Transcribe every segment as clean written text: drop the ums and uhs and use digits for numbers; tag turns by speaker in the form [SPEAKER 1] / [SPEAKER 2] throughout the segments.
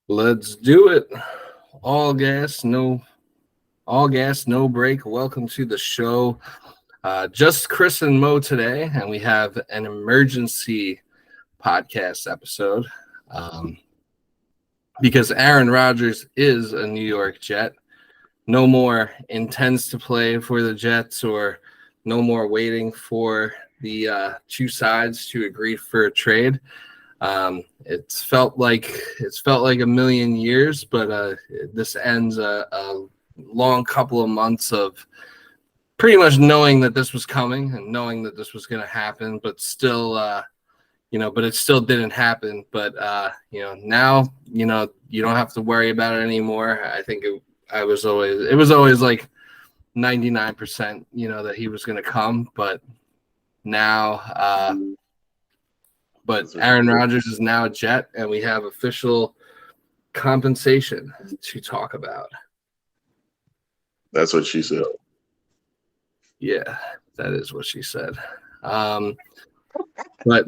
[SPEAKER 1] Let's do it. All gas, no break. Welcome to the show. Just Chris and Mo today, and we have an emergency podcast episode because Aaron Rodgers is a New York Jet. No more intends to play for the Jets, or no more waiting for the two sides to agree for a trade. It's felt like a million years, but this ends a long couple of months of pretty much knowing that this was coming and knowing that this was going to happen, but still, but it still didn't happen. But now, you don't have to worry about it anymore. I think it was always like 99%, that he was going to come, but now. But Aaron Rodgers is now a Jet, and we have official compensation to talk about.
[SPEAKER 2] That's what she said.
[SPEAKER 1] Yeah, that is what she said. But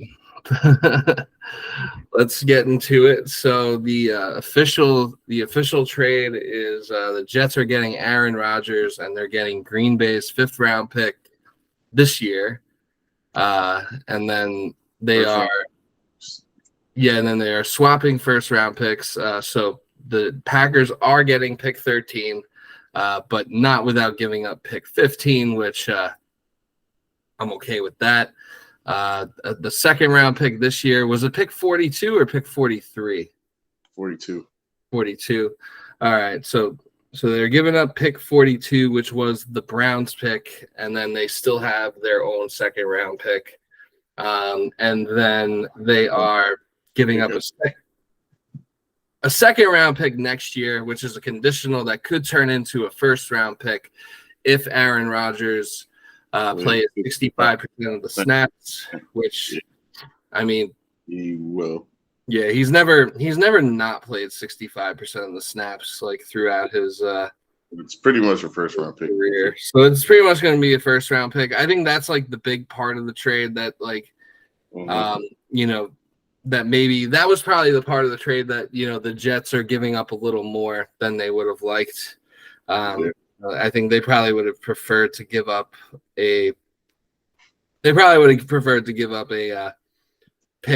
[SPEAKER 1] let's get into it. So the official trade is the Jets are getting Aaron Rodgers, and they're getting Green Bay's 5th round pick this year, and then they are swapping 1st round picks. So the Packers are getting pick 13, but not without giving up pick 15, which I'm okay with that. The 2nd round pick this year was a pick 42 or pick 43?
[SPEAKER 2] 42.
[SPEAKER 1] 42. All right. So they're giving up pick 42, which was the Browns pick, and then they still have their own 2nd round pick. And then they are giving up a 2nd round pick next year, which is a conditional that could turn into a 1st round pick if Aaron Rodgers plays 65% of the snaps, which, I mean,
[SPEAKER 2] he will.
[SPEAKER 1] Yeah, he's never not played 65% of the snaps like throughout his
[SPEAKER 2] it's pretty much a 1st round pick
[SPEAKER 1] career. So it's pretty much going to be a 1st round pick. I think that's like the big part of the trade that that was probably the part of the trade that, the Jets are giving up a little more than they would have liked. I think they probably would have preferred to give up a pick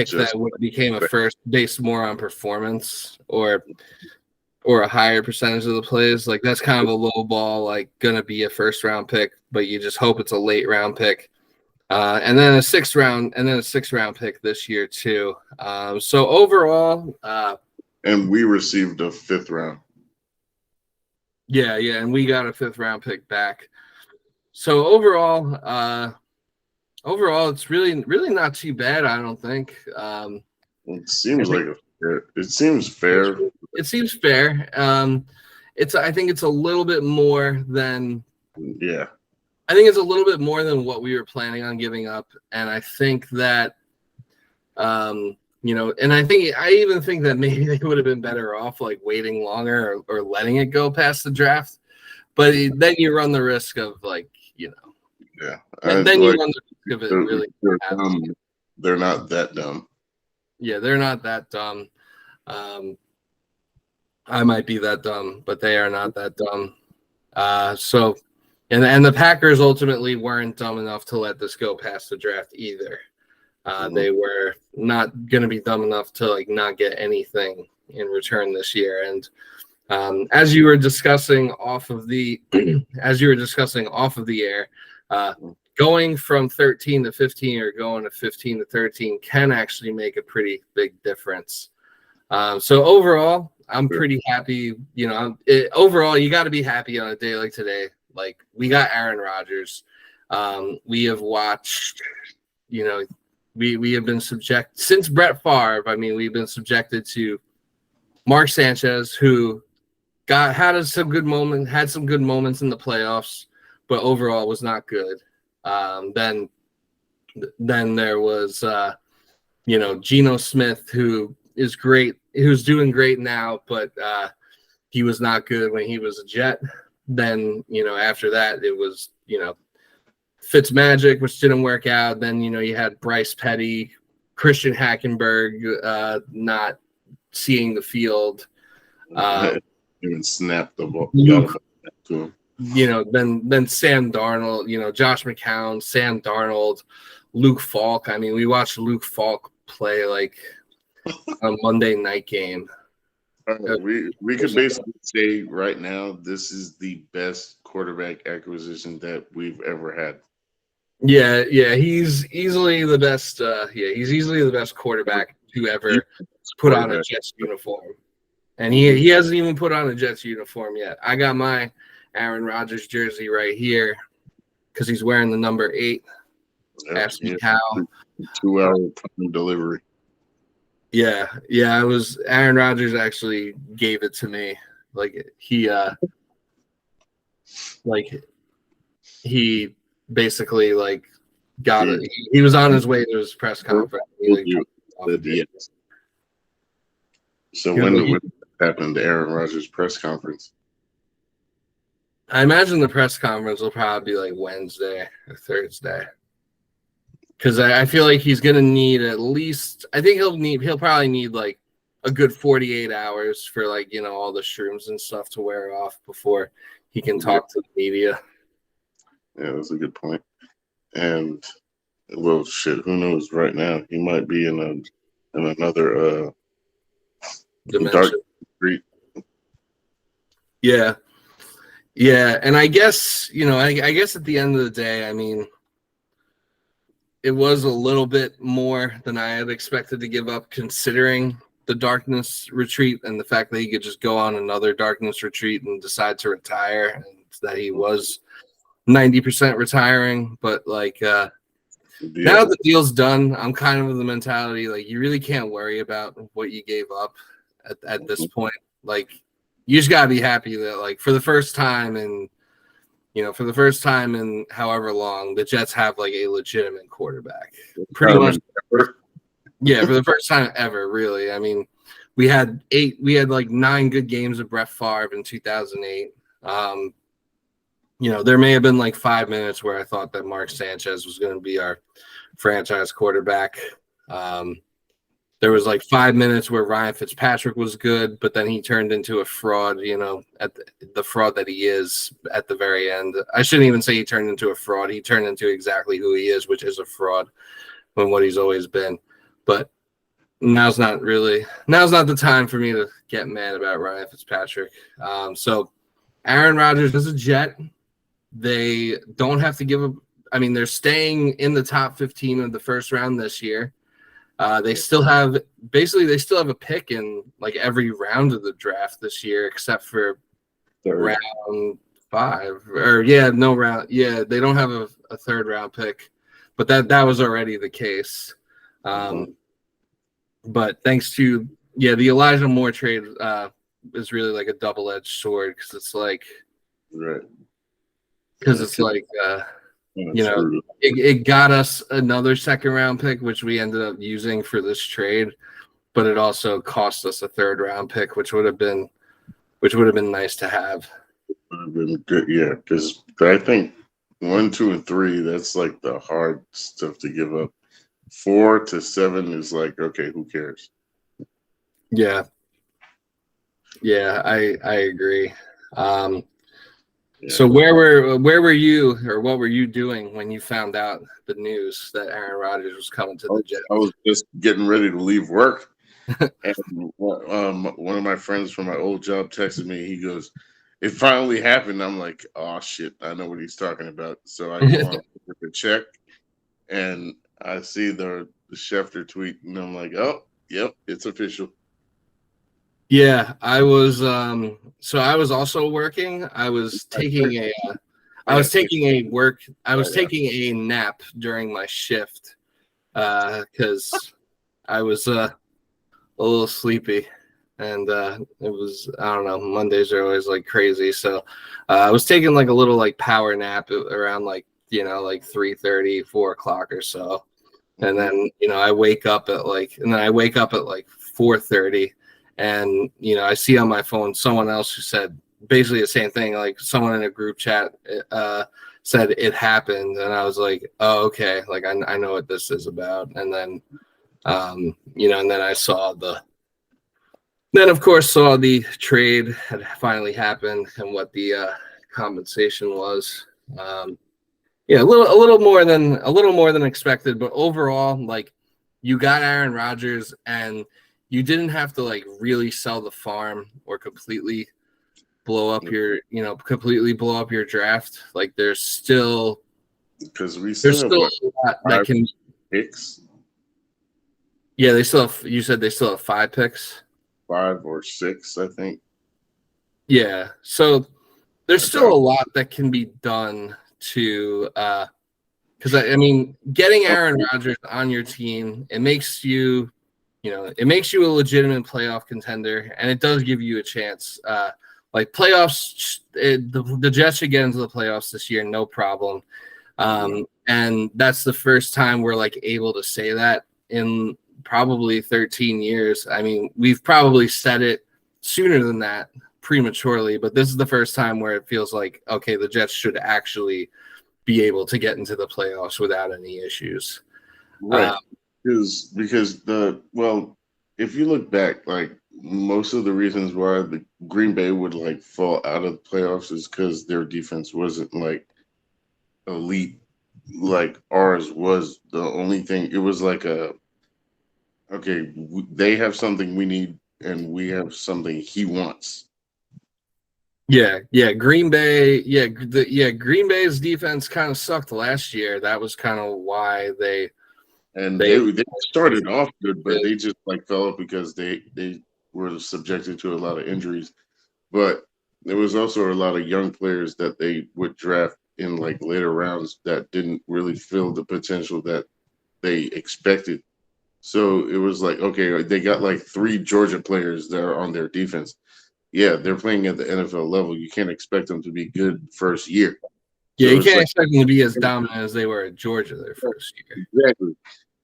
[SPEAKER 1] that became a 1st based more on performance or a higher percentage of the plays. Like, that's kind of a low ball, like going to be a 1st round pick, but you just hope it's a late round pick. And then a 6th round pick this year too. So overall,
[SPEAKER 2] and we received a 5th round.
[SPEAKER 1] Yeah, and we got a 5th round pick back. So overall, it's really not too bad. I don't think.
[SPEAKER 2] It seems fair.
[SPEAKER 1] It seems fair. I think it's a little bit more than.
[SPEAKER 2] Yeah.
[SPEAKER 1] I think it's a little bit more than what we were planning on giving up, and I think that, and I even think that maybe they would have been better off like waiting longer or letting it go past the draft, but then you run the risk of
[SPEAKER 2] Yeah,
[SPEAKER 1] and then you run the risk of it really.
[SPEAKER 2] They're not that dumb.
[SPEAKER 1] Yeah, they're not that dumb. I might be that dumb, but they are not that dumb. And the Packers ultimately weren't dumb enough to let this go past the draft either. They were not going to be dumb enough to not get anything in return this year. And as you were discussing off of the air, going from 13 to 15 or going to 15 to 13 can actually make a pretty big difference. So overall, I'm pretty happy. Overall, you got to be happy on a day like today. Like, we got Aaron Rodgers. We have watched, we have been since Brett Favre. I mean, we've been subjected to Mark Sanchez, who had some good moments in the playoffs, but overall was not good. Then there was, Geno Smith, who is great, who's doing great now, but he was not good when he was a Jet. Then, after that, it was, Fitzmagic, which didn't work out. Then, you had Bryce Petty, Christian Hackenberg not seeing the field.
[SPEAKER 2] Even snap the ball.
[SPEAKER 1] Luke,
[SPEAKER 2] To him.
[SPEAKER 1] then Sam Darnold, Josh McCown, Sam Darnold, Luke Falk. I mean, we watched Luke Falk play like a Monday night game.
[SPEAKER 2] We could basically say right now this is the best quarterback acquisition that we've ever had.
[SPEAKER 1] Yeah, he's easily the best. He's easily the best quarterback to ever put on a Jets uniform, and he hasn't even put on a Jets uniform yet. I got my Aaron Rodgers jersey right here because he's wearing the number 8. Ask me how.
[SPEAKER 2] 2-hour time delivery.
[SPEAKER 1] Yeah. I was Aaron Rodgers actually gave it to me. He basically got it. He was on his way to his press conference.
[SPEAKER 2] So when did it happen to Aaron Rodgers' press conference?
[SPEAKER 1] I imagine the press conference will probably be like Wednesday or Thursday. Because I feel like he's gonna need at least. I think he'll probably need like a good 48 hours for all the shrooms and stuff to wear off before he can talk to the media.
[SPEAKER 2] Yeah, that's a good point. And well, shit, who knows? Right now, he might be in another
[SPEAKER 1] dimension.
[SPEAKER 2] Dark street.
[SPEAKER 1] Yeah, and I guess I guess at the end of the day, I mean, it was a little bit more than I had expected to give up, considering the darkness retreat and the fact that he could just go on another darkness retreat and decide to retire, and that he was 90% retiring. But now the deal's done, I'm kind of in the mentality you really can't worry about what you gave up at this point. You just gotta be happy that for the first time in however long, the Jets have a legitimate quarterback. Pretty much. Yeah, for the first time ever, really. I mean, we had 9 good games of Brett Favre in 2008. There may have been 5 minutes where I thought that Mark Sanchez was going to be our franchise quarterback. There was 5 minutes where Ryan Fitzpatrick was good, but then he turned into a fraud, at the fraud that he is at the very end. I shouldn't even say he turned into a fraud. He turned into exactly who he is, which is a fraud from what he's always been. But now's not the time for me to get mad about Ryan Fitzpatrick. So Aaron Rodgers is a Jet. They don't have to give up. I mean, they're staying in the top 15 of the first round this year. They still have a pick in every round of the draft this year, except for round 5. No round. Yeah, they don't have a third round pick, but that was already the case. But thanks to the Elijah Moore trade is really a double-edged sword, because it's
[SPEAKER 2] right.
[SPEAKER 1] Because it's it got us another second-round pick, which we ended up using for this trade, but it also cost us a third-round pick, which would have been nice to have.
[SPEAKER 2] Would have been good, yeah. Because I think 1, 2, and 3, that's the hard stuff to give up. 4 to 7 is okay, who cares?
[SPEAKER 1] Yeah, I agree. So where were you, or what were you doing when you found out the news that Aaron Rodgers was coming to the Jets?
[SPEAKER 2] I was just getting ready to leave work, and one of my friends from my old job texted me. He goes, "It finally happened." I'm like, "Oh shit, I know what he's talking about." So I go on to check, and I see the Schefter tweet, and I'm like, "Oh, yep, it's official."
[SPEAKER 1] Yeah, I was. So I was also working. I was taking a nap during my shift, because I was a little sleepy, and it was, I don't know. Mondays are always crazy, so I was taking a little power nap around 3:30, 4 o'clock or so, and then I wake up at 4:30. And, I see on my phone someone else who said basically the same thing. Someone in a group chat said it happened. And I was like, oh, okay. I know what this is about. And then, and then I saw Then, of course, saw the trade had finally happened and what the compensation was. Yeah, a little more than expected, but overall, like you got Aaron Rodgers, and you didn't have to like really sell the farm or completely blow up your draft. Like
[SPEAKER 2] because we
[SPEAKER 1] there's
[SPEAKER 2] still have
[SPEAKER 1] still
[SPEAKER 2] what,
[SPEAKER 1] a lot that
[SPEAKER 2] 5
[SPEAKER 1] can.
[SPEAKER 2] picks,
[SPEAKER 1] Yeah, they still have. You said they still have 5 picks.
[SPEAKER 2] 5 or 6, I think.
[SPEAKER 1] Yeah, so there's
[SPEAKER 2] I
[SPEAKER 1] still a
[SPEAKER 2] doubt.
[SPEAKER 1] lot that can be done to because I mean, getting Aaron Rodgers on your team, it makes you a legitimate playoff contender, and it does give you a chance. Like playoffs, the Jets should get into the playoffs this year, no problem. And that's the first time we're like able to say that in probably 13 years. I mean, we've probably said it sooner than that prematurely, but this is the first time where it feels like, okay, the Jets should actually be able to get into the playoffs without any issues.
[SPEAKER 2] Right. Because if you look back, like most of the reasons why the Green Bay would like fall out of the playoffs is because their defense wasn't like elite like ours was. The only thing it was like they have something we need and we have something he wants.
[SPEAKER 1] Yeah, Green Bay. Green Bay's defense kind of sucked last year. That was kind of why they
[SPEAKER 2] they started off good, but they just like fell off because they were subjected to a lot of injuries. But there was also a lot of young players that they would draft in like later rounds that didn't really feel the potential that they expected. So it was like, okay, they got like 3 Georgia players that are on their defense. Yeah, they're playing at the NFL level. You can't expect them to be good first year.
[SPEAKER 1] Yeah,
[SPEAKER 2] So
[SPEAKER 1] you can't
[SPEAKER 2] like,
[SPEAKER 1] expect them to be as dominant as they were at Georgia their first year.
[SPEAKER 2] exactly.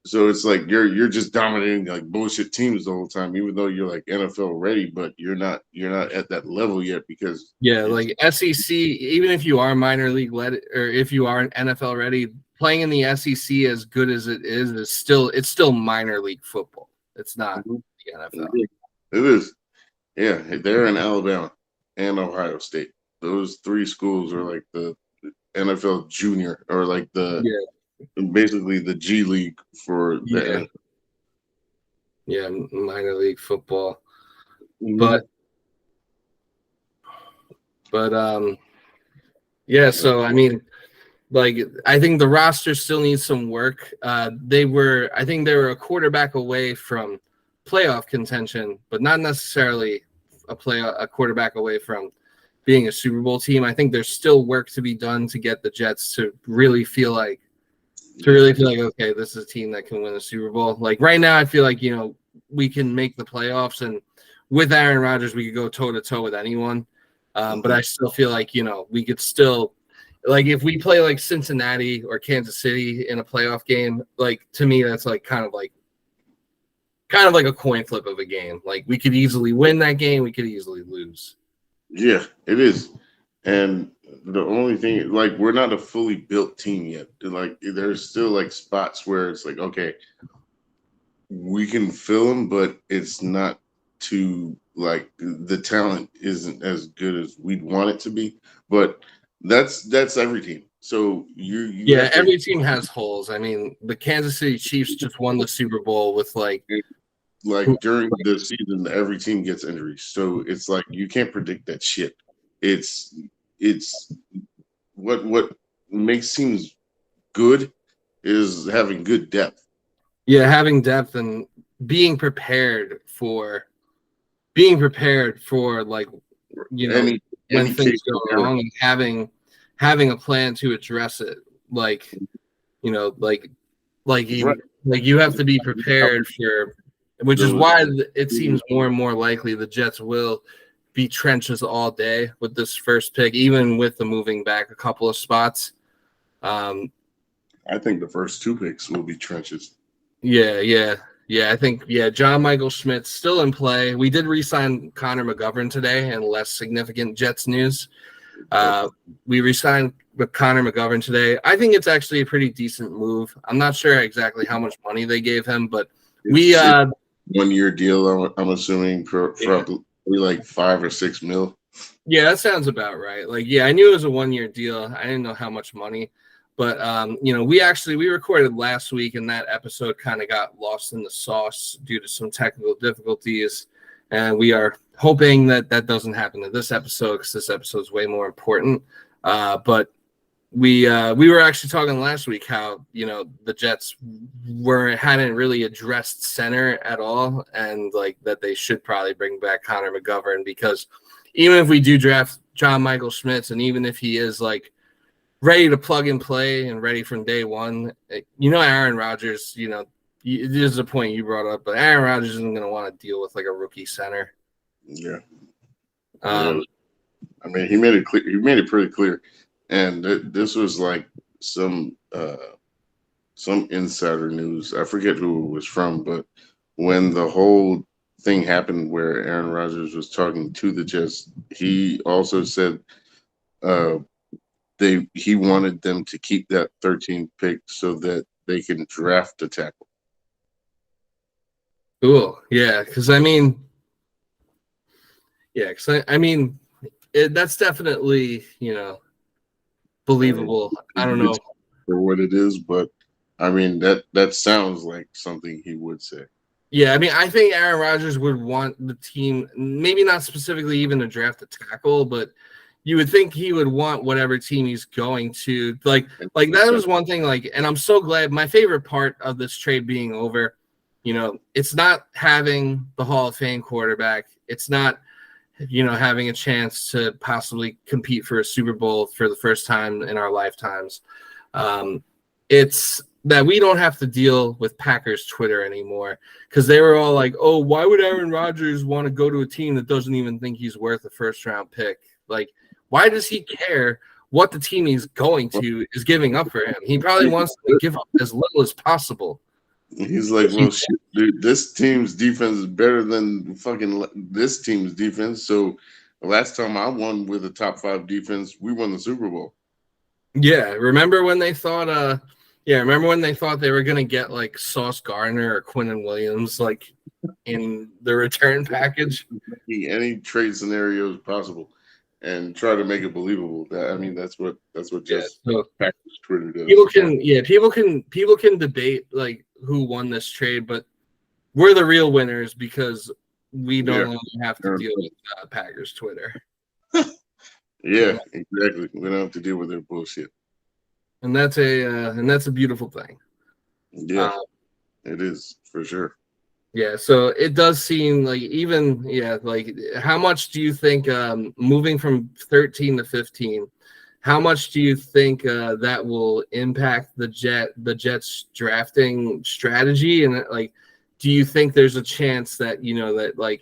[SPEAKER 2] So it's like you're just dominating like bullshit teams the whole time, even though you're like NFL ready, but you're not at that level yet because
[SPEAKER 1] like SEC, even if you are minor league led or if you are an NFL ready, playing in the SEC as good as it is still minor league football. It's not the NFL.
[SPEAKER 2] It is. Yeah, they're in Alabama and Ohio State. Those 3 schools are like the NFL junior or like basically the G League for the NFL.
[SPEAKER 1] Yeah, minor league football.
[SPEAKER 2] Mm-hmm.
[SPEAKER 1] But so I mean, like I think the roster still needs some work. I think they were a quarterback away from playoff contention, but not necessarily a quarterback away from being a Super Bowl team. I think there's still work to be done to get the Jets to really feel like okay, this is a team that can win a Super Bowl. Like right now, I feel like we can make the playoffs, and with Aaron Rodgers, we could go toe to toe with anyone. But I still feel like we could still, like if we play like Cincinnati or Kansas City in a playoff game, like to me that's like kind of like a coin flip of a game. Like we could easily win that game, we could easily lose.
[SPEAKER 2] Yeah, it is. And the only thing, like, we're not a fully built team yet. Like, there's still like spots where it's like, okay, we can fill them, but it's not too like the talent isn't as good as we'd want it to be. But that's every team. So
[SPEAKER 1] every team has holes. I mean, the Kansas City Chiefs just won the Super Bowl with like
[SPEAKER 2] during the season, every team gets injuries. So it's like you can't predict that shit. It's what makes teams good is having good depth.
[SPEAKER 1] Yeah, having depth and being prepared for like when things go wrong and having a plan to address it. Like you have to be prepared for, which is why it seems more and more likely the Jets will be trenches all day with this first pick, even with the moving back a couple of spots.
[SPEAKER 2] I think the first 2 picks will be trenches.
[SPEAKER 1] Yeah. I think John Michael Schmidt's still in play. We did re-sign Connor McGovern today, and less significant Jets news. We re-signed with Connor McGovern today. I think it's actually a pretty decent move. I'm not sure exactly how much money they gave him, but we
[SPEAKER 2] 1 year deal. I'm assuming for
[SPEAKER 1] Yeah.
[SPEAKER 2] probably like 5 or 6 mil.
[SPEAKER 1] Yeah, that sounds about right. Like, yeah, I knew it was a 1 year deal. I didn't know how much money, but we recorded last week, and that episode kind of got lost in the sauce due to some technical difficulties, and we are hoping that that doesn't happen to this episode because this episode is way more important. But we were actually talking last week how the Jets hadn't really addressed center at all, and like that they should probably bring back Connor McGovern, because even if we do draft John Michael Schmitz, and even if he is like ready to plug and play and ready from day one, Aaron Rodgers, this is a point you brought up, but Aaron Rodgers isn't going to want to deal with like a rookie center.
[SPEAKER 2] Yeah.
[SPEAKER 1] Um,
[SPEAKER 2] I mean, he made it clear. He made it pretty clear, and this was like some insider news. I forget who it was from, but when the whole thing happened where Aaron Rodgers was talking to the Jets, he also said he wanted them to keep that 13th pick so that they can draft a tackle.
[SPEAKER 1] Cool. Yeah, because that's definitely believable. I don't know
[SPEAKER 2] for what it is, but I mean that sounds like something he would say.
[SPEAKER 1] Yeah, I mean, I think Aaron Rodgers would want the team, maybe not specifically even to draft a tackle, but you would think he would want whatever team he's going to. Like that was one thing, and I'm so glad. My favorite part of this trade being over, it's not having the Hall of Fame quarterback. It's not, having a chance to possibly compete for a Super Bowl for the first time in our lifetimes. It's that we don't have to deal with Packers Twitter anymore, because they were all like, oh, why would Aaron Rodgers want to go to a team that doesn't even think he's worth a first-round pick? Like, why does he care what the team he's going to is giving up for him? He probably wants to give up as little as possible.
[SPEAKER 2] He's like, well, shit, dude, this team's defense is better than fucking this team's defense. So the last time I won with a top 5 defense, we won the Super Bowl.
[SPEAKER 1] Yeah, remember when they thought they were gonna get like Sauce Gardner or Quinnen Williams like in the return package?
[SPEAKER 2] Any trade scenario is possible, and try to make it believable. That's what just Packers Twitter does.
[SPEAKER 1] People can debate like who won this trade, but we're the real winners because we don't have to deal with Packers Twitter.
[SPEAKER 2] Yeah, exactly. We don't have to deal with their bullshit,
[SPEAKER 1] and that's a beautiful thing.
[SPEAKER 2] Yeah, it is for sure.
[SPEAKER 1] Yeah, so it does seem like how much do you think moving from 13 to 15? How much do you think that will impact the Jets drafting strategy? And do you think there's a chance that that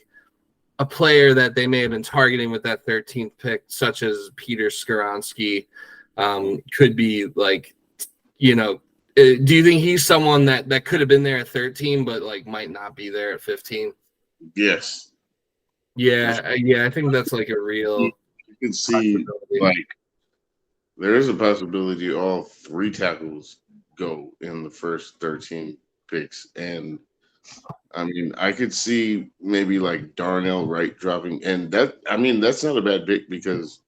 [SPEAKER 1] a player that they may have been targeting with that 13th pick, such as Peter Skoronski, could be do you think he's someone that could have been there at 13, but might not be there at 15?
[SPEAKER 2] Yes.
[SPEAKER 1] Yeah, I think that's a real.
[SPEAKER 2] You can see there is a possibility all 3 tackles go in the first 13 picks, and I mean, I could see maybe Darnell Wright dropping, and that's not a bad pick because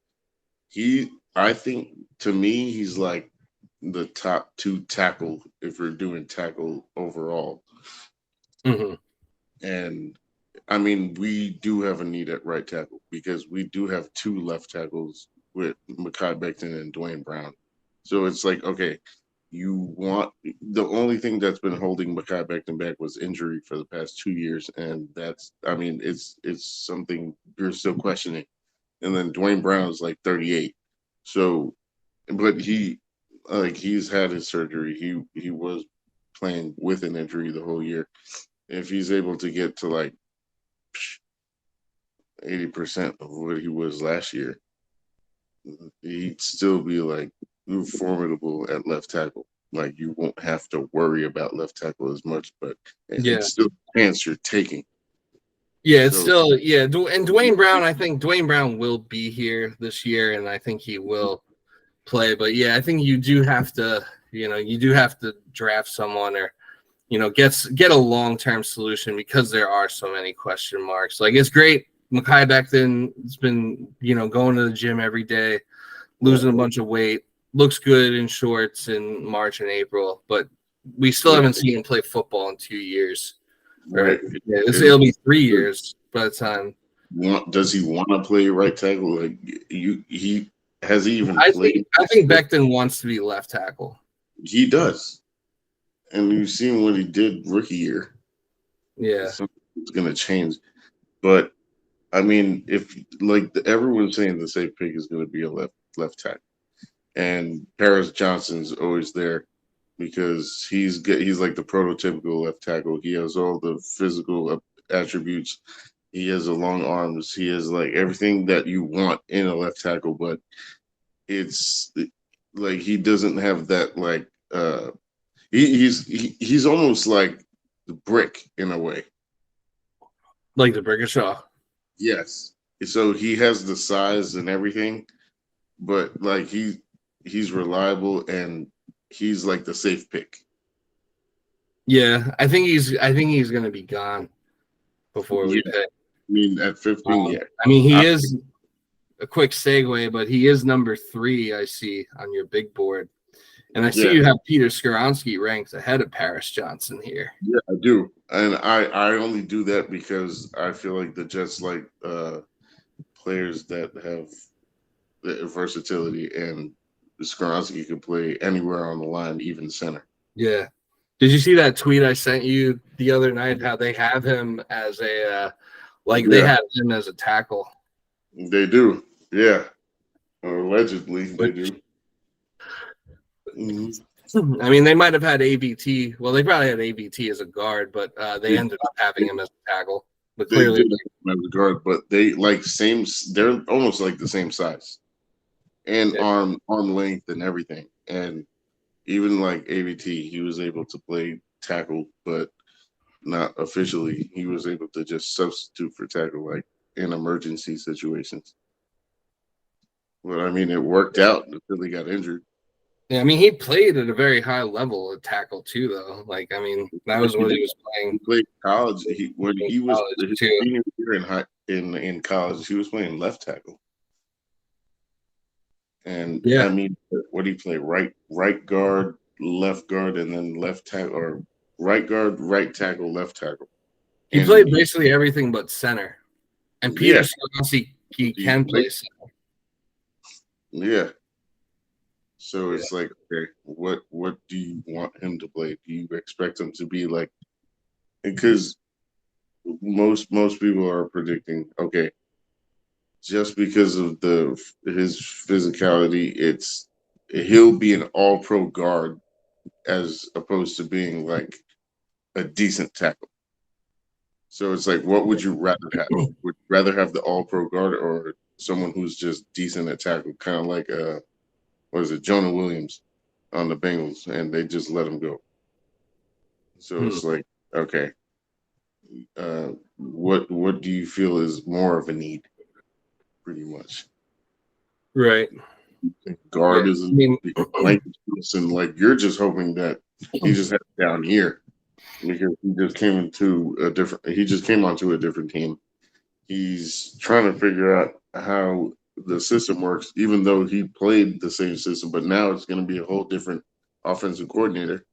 [SPEAKER 2] I think to me, he's the top 2 tackle if we're doing tackle overall.
[SPEAKER 1] Mm-hmm.
[SPEAKER 2] And I mean, we do have a need at right tackle because we do have 2 left tackles with Mekhi Becton and Dwayne Brown. So it's okay. The only thing that's been holding Mekhi Becton back was injury for the past 2 years, and it's something you're still questioning. And then Dwayne Brown is 38, so but he's had his surgery. He was playing with an injury the whole year. If he's able to get to 80% of what he was last year, he'd still be formidable at left tackle. You won't have to worry about left tackle as much, but it's still a chance you're taking.
[SPEAKER 1] Yeah, it's still and Dwayne Brown. I think Dwayne Brown will be here this year, and I think he will play. But I think you do have to draft someone, or get a long-term solution because there are so many question marks. Like, it's great. Mekhi Becton has been, going to the gym every day, losing a bunch of weight, looks good in shorts in March and April, but we still haven't seen him play football in 2 years.
[SPEAKER 2] Right.
[SPEAKER 1] Yeah, it'll be 3 years by the time.
[SPEAKER 2] Does he want to play right tackle? Like, he has he even
[SPEAKER 1] I
[SPEAKER 2] played?
[SPEAKER 1] think Becton wants to be left tackle.
[SPEAKER 2] He does, and you've seen what he did rookie year.
[SPEAKER 1] Yeah,
[SPEAKER 2] it's going to change, but I mean, if everyone's saying the safe pick is going to be a left tackle, and Paris Johnson's always there because he's like the prototypical left tackle. He has all the physical attributes. He has the long arms. He has like everything that you want in a left tackle, but it's like he doesn't have that like he's almost like the brick in a way.
[SPEAKER 1] like the Brickashaw.
[SPEAKER 2] Yes. So he has the size and everything, but like he's reliable and he's like the safe pick.
[SPEAKER 1] Yeah, I think he's going to be gone before we pick.
[SPEAKER 2] I mean, at 15, yeah.
[SPEAKER 1] I mean, he is a quick segue, but he is number 3, I see, on your big board. And I see you have Peter Skoronski ranked ahead of Paris Johnson here.
[SPEAKER 2] Yeah, I do. And I only do that because I feel like the Jets like players that have the versatility, and Skoronski can play anywhere on the line, even center.
[SPEAKER 1] Yeah. Did you see that tweet I sent you the other night, how they have him as a they have him as a tackle?
[SPEAKER 2] They do. Yeah. Or allegedly, they do.
[SPEAKER 1] Mm-hmm. I mean, they might have had ABT. Well, they probably had ABT as a guard, but they ended up having him as a tackle. But clearly,
[SPEAKER 2] they did as a guard, but they like same. They're almost like the same size, and arm length and everything. And even like ABT, he was able to play tackle, but not officially. He was able to just substitute for tackle, like in emergency situations. But I mean, it worked out until he got injured.
[SPEAKER 1] Yeah, I mean, he played at a very high level at tackle too, though. Like, I mean, that was what he was playing.
[SPEAKER 2] He played college. When he was his senior year in college, he was playing left tackle. And I mean, what did he play? Right guard, left guard, and then left tackle, or right guard, right tackle, left tackle.
[SPEAKER 1] He played basically everything but center. And Peter Skoronski, he can play center.
[SPEAKER 2] Yeah. So it's like, okay, what do you want him to play? Do you expect him to be like? Because most people are predicting, okay, just because of his physicality, he'll be an all-pro guard as opposed to being like a decent tackle. So it's like, what would you rather have? Would you rather have the all-pro guard or someone who's just decent at tackle, kind of like Jonah Williams on the Bengals, and they just let him go. So it's like, okay, what do you feel is more of a need? Pretty much,
[SPEAKER 1] right?
[SPEAKER 2] Guard is like you're just hoping that he just had it down here because he just came onto a different team. He's trying to figure out how the system works, even though he played the same system, but now it's going to be a whole different offensive coordinator.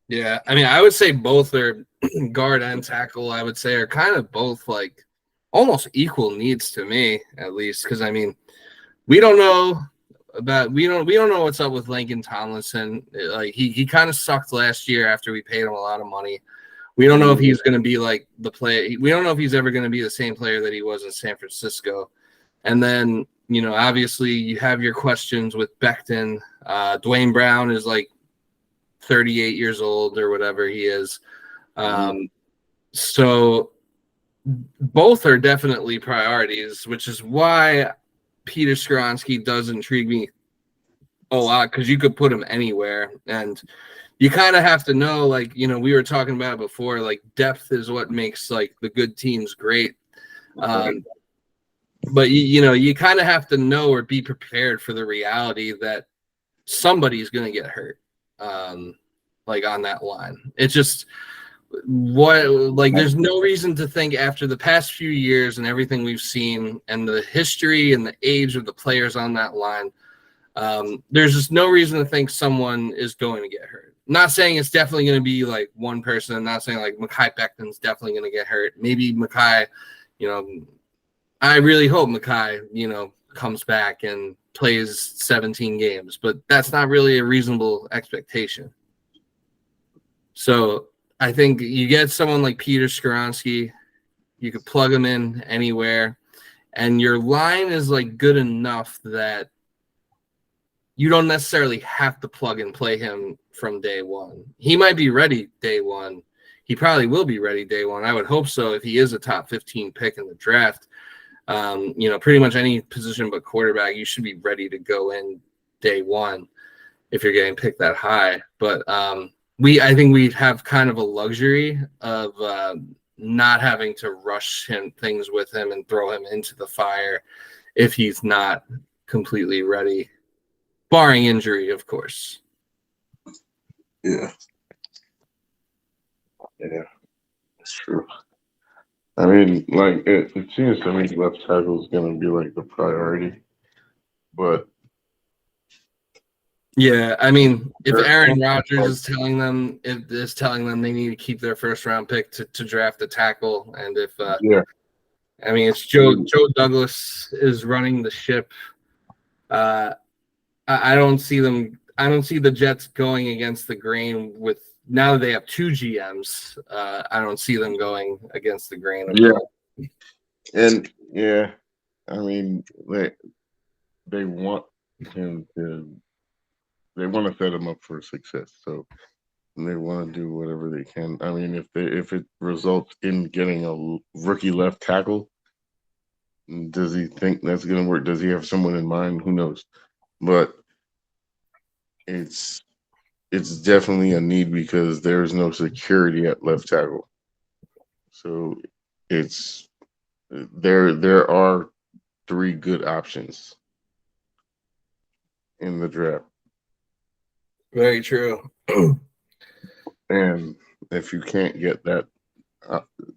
[SPEAKER 1] Yeah, I mean, I would say both are guard and tackle. I would say are kind of both like almost equal needs to me, at least, because I mean, we don't know what's up with Lincoln Tomlinson. Like he kind of sucked last year after we paid him a lot of money. We don't know if he's going to be like the play. We don't know if he's ever going to be the same player that he was in San Francisco. And then, obviously you have your questions with Becton. Dwayne Brown is like 38 years old or whatever he is. So both are definitely priorities, which is why Peter Skoronski does intrigue me a lot, because you could put him anywhere. And you kind of have to know, like, we were talking about it before, like depth is what makes like the good teams great. But you kind of have to know or be prepared for the reality that somebody's going to get hurt. like on that line. It's just there's no reason to think after the past few years and everything we've seen and the history and the age of the players on that line. There's just no reason to think someone is going to get hurt. Not saying it's definitely going to be like one person. I'm not saying like Mekhi Becton's definitely going to get hurt. Maybe Mekhi, I really hope Mekhi, comes back and plays 17 games, but that's not really a reasonable expectation. So I think you get someone like Peter Skoronski, you could plug him in anywhere, and your line is like good enough that you don't necessarily have to plug and play him from day one. He might be ready day one. He probably will be ready day one. I would hope so if he is a top 15 pick in the draft. Pretty much any position but quarterback, you should be ready to go in day one if you're getting picked that high. But I think we have kind of a luxury of not having to rush things with him and throw him into the fire if he's not completely ready, barring injury, of course.
[SPEAKER 2] Yeah, that's true. I mean, like it seems to me left tackle is going to be like the priority, but
[SPEAKER 1] yeah, I mean, if Aaron Rodgers is telling them they need to keep their first round pick to draft a tackle, and if I mean it's Joe Douglas is running the ship, I don't see them. I don't see the Jets going against the grain with. Now that they have two GMs, I don't see them going against the grain.
[SPEAKER 2] And I mean they want him to. They want to set him up for success, so they want to do whatever they can. I mean, if it results in getting a rookie left tackle, does he think that's going to work? Does he have someone in mind? Who knows? But it's definitely a need because there's no security at left tackle. So there are three good options in the draft.
[SPEAKER 1] Very true.
[SPEAKER 2] And if you can't get that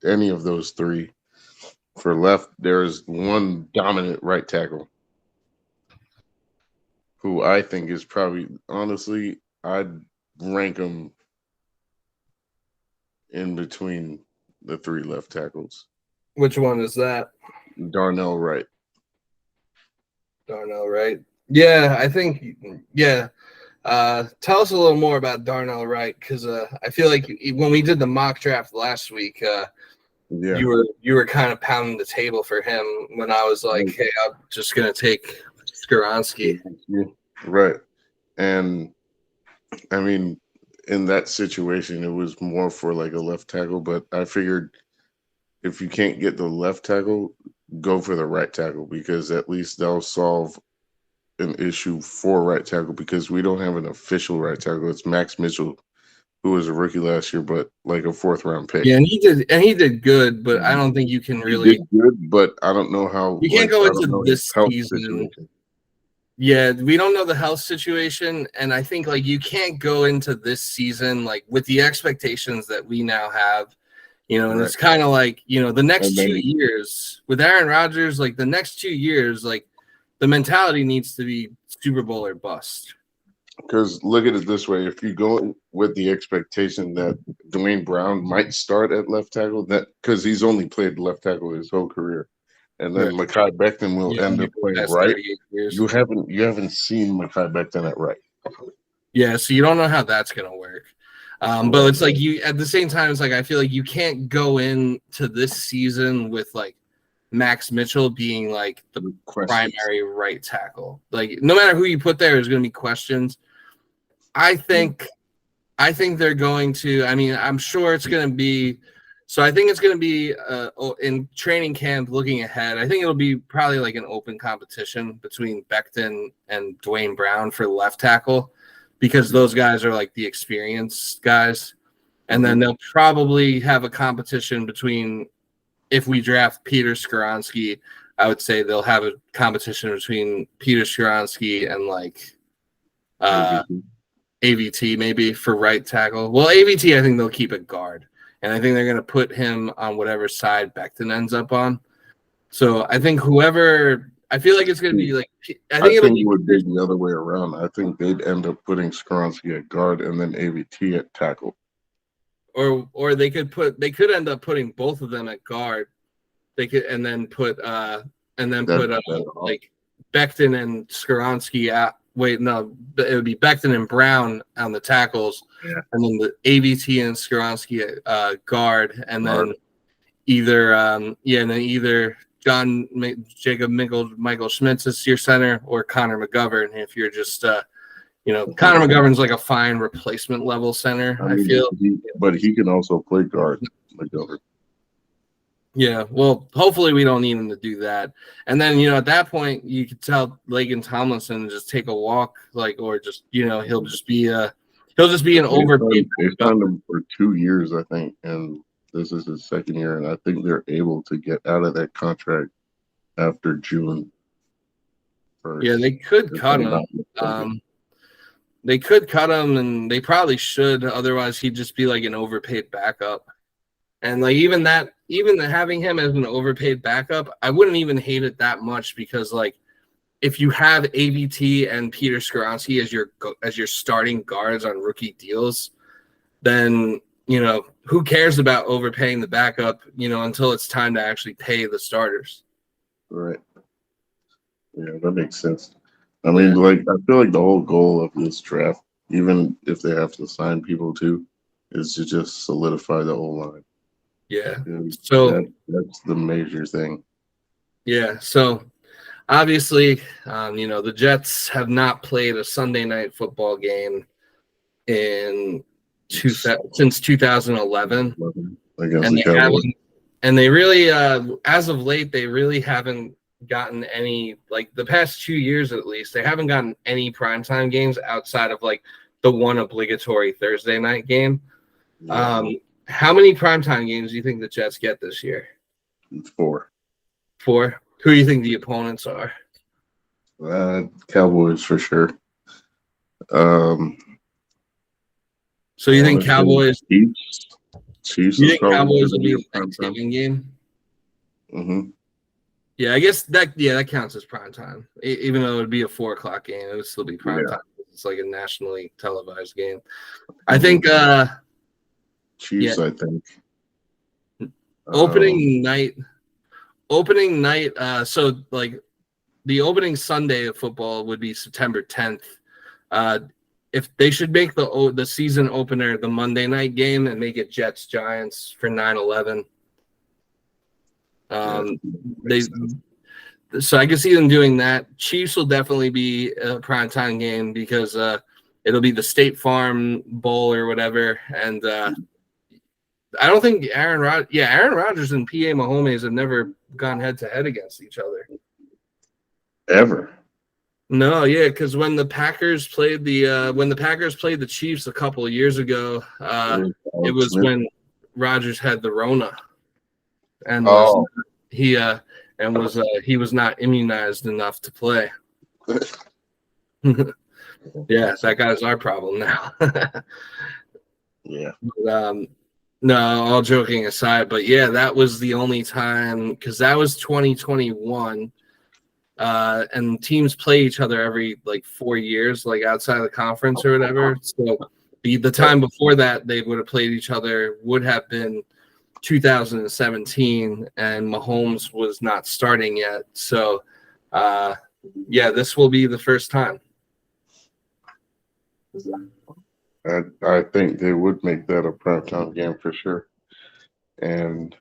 [SPEAKER 2] any of those three for left, there's one dominant right tackle who I think is probably, honestly, I'd rank him in between the three left tackles.
[SPEAKER 1] Which one is that?
[SPEAKER 2] Darnell Wright.
[SPEAKER 1] Darnell Wright. Yeah, I think. Yeah. Tell us a little more about Darnell Wright, because I feel like when we did the mock draft last week, you were kind of pounding the table for him when I was like, "Hey, I'm just gonna take Skoronski."
[SPEAKER 2] Right, and I mean, in that situation, it was more for like a left tackle, but I figured if you can't get the left tackle, go for the right tackle because at least they'll solve an issue for right tackle because we don't have an official right tackle. It's Max Mitchell, who was a rookie last year, but like a 4th round pick.
[SPEAKER 1] Yeah, and he did good, but I don't think you can really.
[SPEAKER 2] He did good, but I don't know how.
[SPEAKER 1] You can't go into this season. Situation. Yeah, we don't know the health situation, and I think like you can't go into this season like with the expectations that we now have. And it's kind of like the next 2 years with Aaron Rodgers, like the next 2 years, like. The mentality needs to be Super Bowl or bust.
[SPEAKER 2] Because look at it this way: if you go with the expectation that Dwayne Brown might start at left tackle, that because he's only played left tackle his whole career, and then Mekhi Becton will end up playing right. You haven't seen Mekhi Becton at right.
[SPEAKER 1] Yeah, so you don't know how that's gonna work. But it's like you at the same time, it's like I feel like you can't go into this season with like. Max Mitchell being like the primary right tackle. Like no matter who you put there, there's going to be questions. I think they're going to. I mean, I'm sure it's going to be. So I think it's going to be in training camp. Looking ahead, I think it'll be probably like an open competition between Becton and Dwayne Brown for left tackle because those guys are like the experienced guys, and then they'll probably have a competition between. If we draft Peter Skoronski, I would say they'll have a competition between Peter Skoronski and like AVT maybe for right tackle. Well, AVT, I think they'll keep at guard, and I think they're going to put him on whatever side Becton ends up on. So I think whoever, I feel like it's going to be like,
[SPEAKER 2] I think it would be the other way around. I think they'd end up putting Skoronski at guard and then AVT at tackle.
[SPEAKER 1] Or they could end up putting both of them at guard. They could and then put like Becton and Skoronski out. Wait, no, it would be Becton and Brown on the tackles, and then the AVT and Skoronski at guard, and then either Jacob Michael Schmitz is your center, or Connor McGovern if you're just Connor McGovern's like a fine replacement level center. I feel,
[SPEAKER 2] but he can also play guard, McGovern.
[SPEAKER 1] Yeah, well, hopefully we don't need him to do that. And then, at that point, you could tell Lakin Tomlinson to just take a walk, or just, he'll just be an overpaid.
[SPEAKER 2] They signed him for 2 years, I think, and this is his second year, and I think they're able to get out of that contract after June 1st.
[SPEAKER 1] Yeah, they could cut him. They could cut him, and they probably should. Otherwise, he'd just be like an overpaid backup. And even having him as an overpaid backup, I wouldn't even hate it that much because if you have AVT and Peter Skoronski as your starting guards on rookie deals, then who cares about overpaying the backup until it's time to actually pay the starters.
[SPEAKER 2] Right. Yeah, that makes sense. I mean, I feel like the whole goal of this draft, even if they have to sign people too, is to just solidify the whole line.
[SPEAKER 1] Yeah. So
[SPEAKER 2] that's the major thing.
[SPEAKER 1] Yeah. So obviously, the Jets have not played a Sunday night football game since 2011. And they really, as of late, they really haven't gotten any, the past 2 years at least, they haven't gotten any primetime games outside of the one obligatory Thursday night game. Yeah. How many primetime games do you think the Jets get this year?
[SPEAKER 2] 4.
[SPEAKER 1] 4? Who do you think the opponents are?
[SPEAKER 2] Cowboys for sure.
[SPEAKER 1] So you think Cowboys?
[SPEAKER 2] Chiefs.
[SPEAKER 1] You think Cowboys will be the Thanksgiving game?
[SPEAKER 2] Mm-hmm.
[SPEAKER 1] Yeah, I guess that counts as primetime. Even though it would be a 4:00 game, it would still be primetime. Yeah. It's like a nationally televised game. I think.
[SPEAKER 2] Chiefs, yeah. I think.
[SPEAKER 1] Opening night. So the opening Sunday of football would be September 10th. If they should make the season opener the Monday night game and make it Jets Giants for 9/11. So I can see them doing that. Chiefs will definitely be a primetime game because it'll be the State Farm Bowl or whatever, and I don't think Aaron Rodgers and P.A. Mahomes have never gone head to head against each other.
[SPEAKER 2] Ever?
[SPEAKER 1] No, yeah, because when the Packers played the Chiefs a couple of years ago, it was when Rodgers had the Rona, and he was not immunized enough to play. Yeah, that guy's our problem now.
[SPEAKER 2] Yeah.
[SPEAKER 1] But, no, all joking aside, but yeah, that was the only time because that was 2021, and teams play each other every 4 years, outside of the conference or whatever. So the time before that they would have played each other would have been 2017, and Mahomes was not starting yet. So, this will be the first time.
[SPEAKER 2] I think they would make that a primetime game for sure. And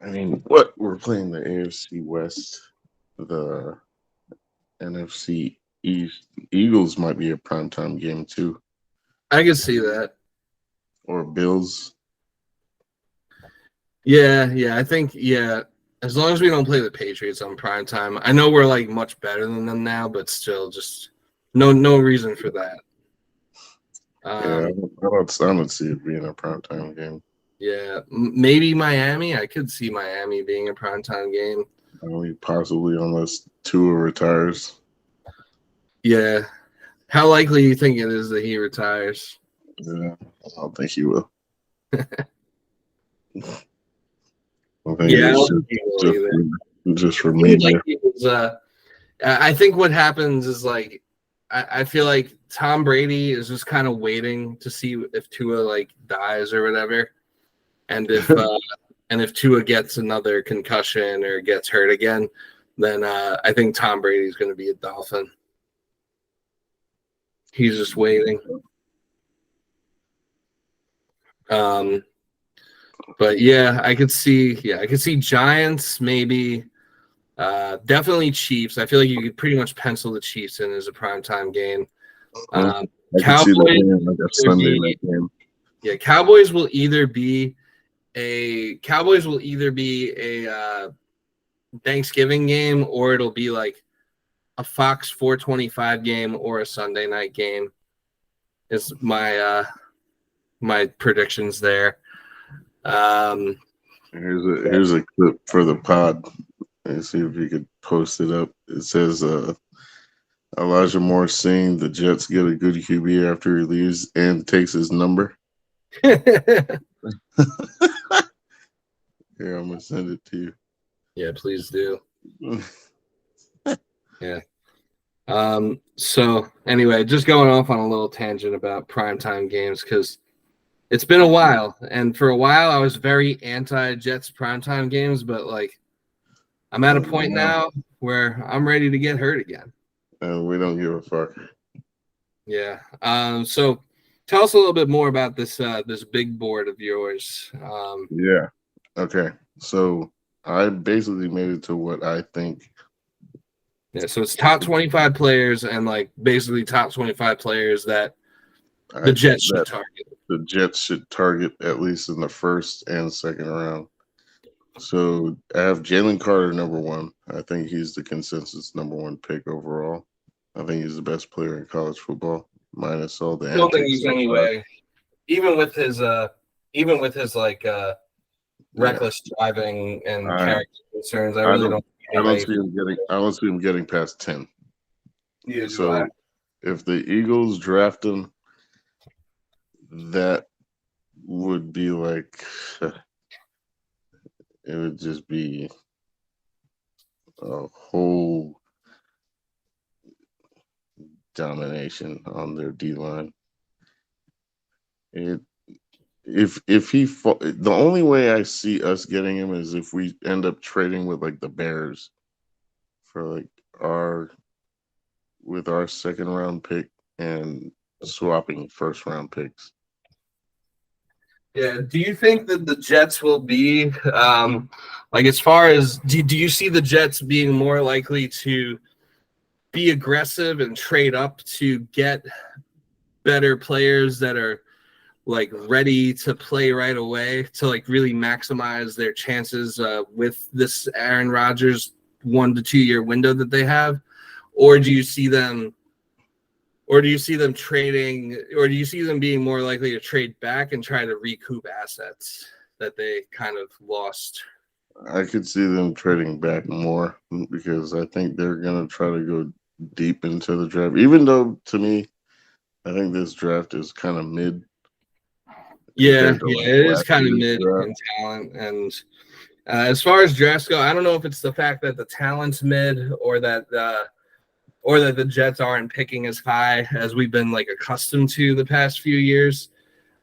[SPEAKER 2] I mean, we're playing the AFC West, the NFC East. Eagles might be a primetime game too.
[SPEAKER 1] I can see that.
[SPEAKER 2] Or Bills.
[SPEAKER 1] Yeah, I think as long as we don't play the Patriots on primetime. I know we're much better than them now, but still, just no reason for that.
[SPEAKER 2] I don't see it being a primetime game.
[SPEAKER 1] Yeah, maybe Miami. I could see Miami being a primetime game.
[SPEAKER 2] Possibly, unless Tua retires.
[SPEAKER 1] Yeah, How likely do you think it is that he retires?
[SPEAKER 2] Yeah, I don't think he will. I think
[SPEAKER 1] Yeah, I
[SPEAKER 2] it's
[SPEAKER 1] don't think he will either.
[SPEAKER 2] just for
[SPEAKER 1] It seems
[SPEAKER 2] media.
[SPEAKER 1] like he was, I think what happens is like I feel like Tom Brady is just kind of waiting to see if Tua like dies or whatever, and if Tua gets another concussion or gets hurt again, then I think Tom Brady's going to be a Dolphin. He's just waiting. But yeah, I could see Giants maybe. Definitely Chiefs. I feel like you could pretty much pencil the Chiefs in as a primetime game.
[SPEAKER 2] I can see that being like a Sunday night game.
[SPEAKER 1] Yeah, Cowboys will either be a Thanksgiving game, or it'll be like a Fox 425 game or a Sunday night game. Is my my predictions there.
[SPEAKER 2] Here's a clip for the pod. And see if you could post it up. It says Elijah Moore saying the Jets get a good QB after he leaves and takes his number. Here, I'm gonna send it to you.
[SPEAKER 1] Yeah, please do. Yeah. So anyway, just going off on a little tangent about primetime games because it's been a while, and for a while I was very anti-Jets primetime games, but like I'm at a point now where I'm ready to get hurt again.
[SPEAKER 2] And we don't give a fuck.
[SPEAKER 1] Yeah. So tell us a little bit more about this this big board of yours.
[SPEAKER 2] Yeah. Okay. So I basically made it to what I think.
[SPEAKER 1] Yeah. So it's top 25 players and like basically top 25 players that the Jets should target.
[SPEAKER 2] The Jets should target at least in the first and second round. So I have Jalen Carter number one. I think he's the consensus number one pick overall. I think he's the best player in college football, minus all the.
[SPEAKER 1] I don't think he's anyway. Even with his like reckless driving and character concerns, I really don't. I
[SPEAKER 2] don't see him getting past 10.
[SPEAKER 1] Yeah,
[SPEAKER 2] so if the Eagles draft him, that would be like. It would just be a whole domination on their D line. The only way I see us getting him is if we end up trading with like the Bears for like our second round pick and swapping first round picks.
[SPEAKER 1] Yeah. Do you think that the Jets will be like as far as do you see the Jets being more likely to be aggressive and trade up to get better players that are like ready to play right away to like really maximize their chances with this Aaron Rodgers 1 to 2 year window that they have? Or do you see them trading, or do you see them being more likely to trade back and try to recoup assets that they kind of lost?
[SPEAKER 2] I could see them trading back more because I think they're going to try to go deep into the draft, even though to me, I think this draft is kind of mid.
[SPEAKER 1] Yeah, it is kind of mid in talent. And as far as drafts go, I don't know if it's the fact that the talent's mid or that the Jets aren't picking as high as we've been like accustomed to the past few years.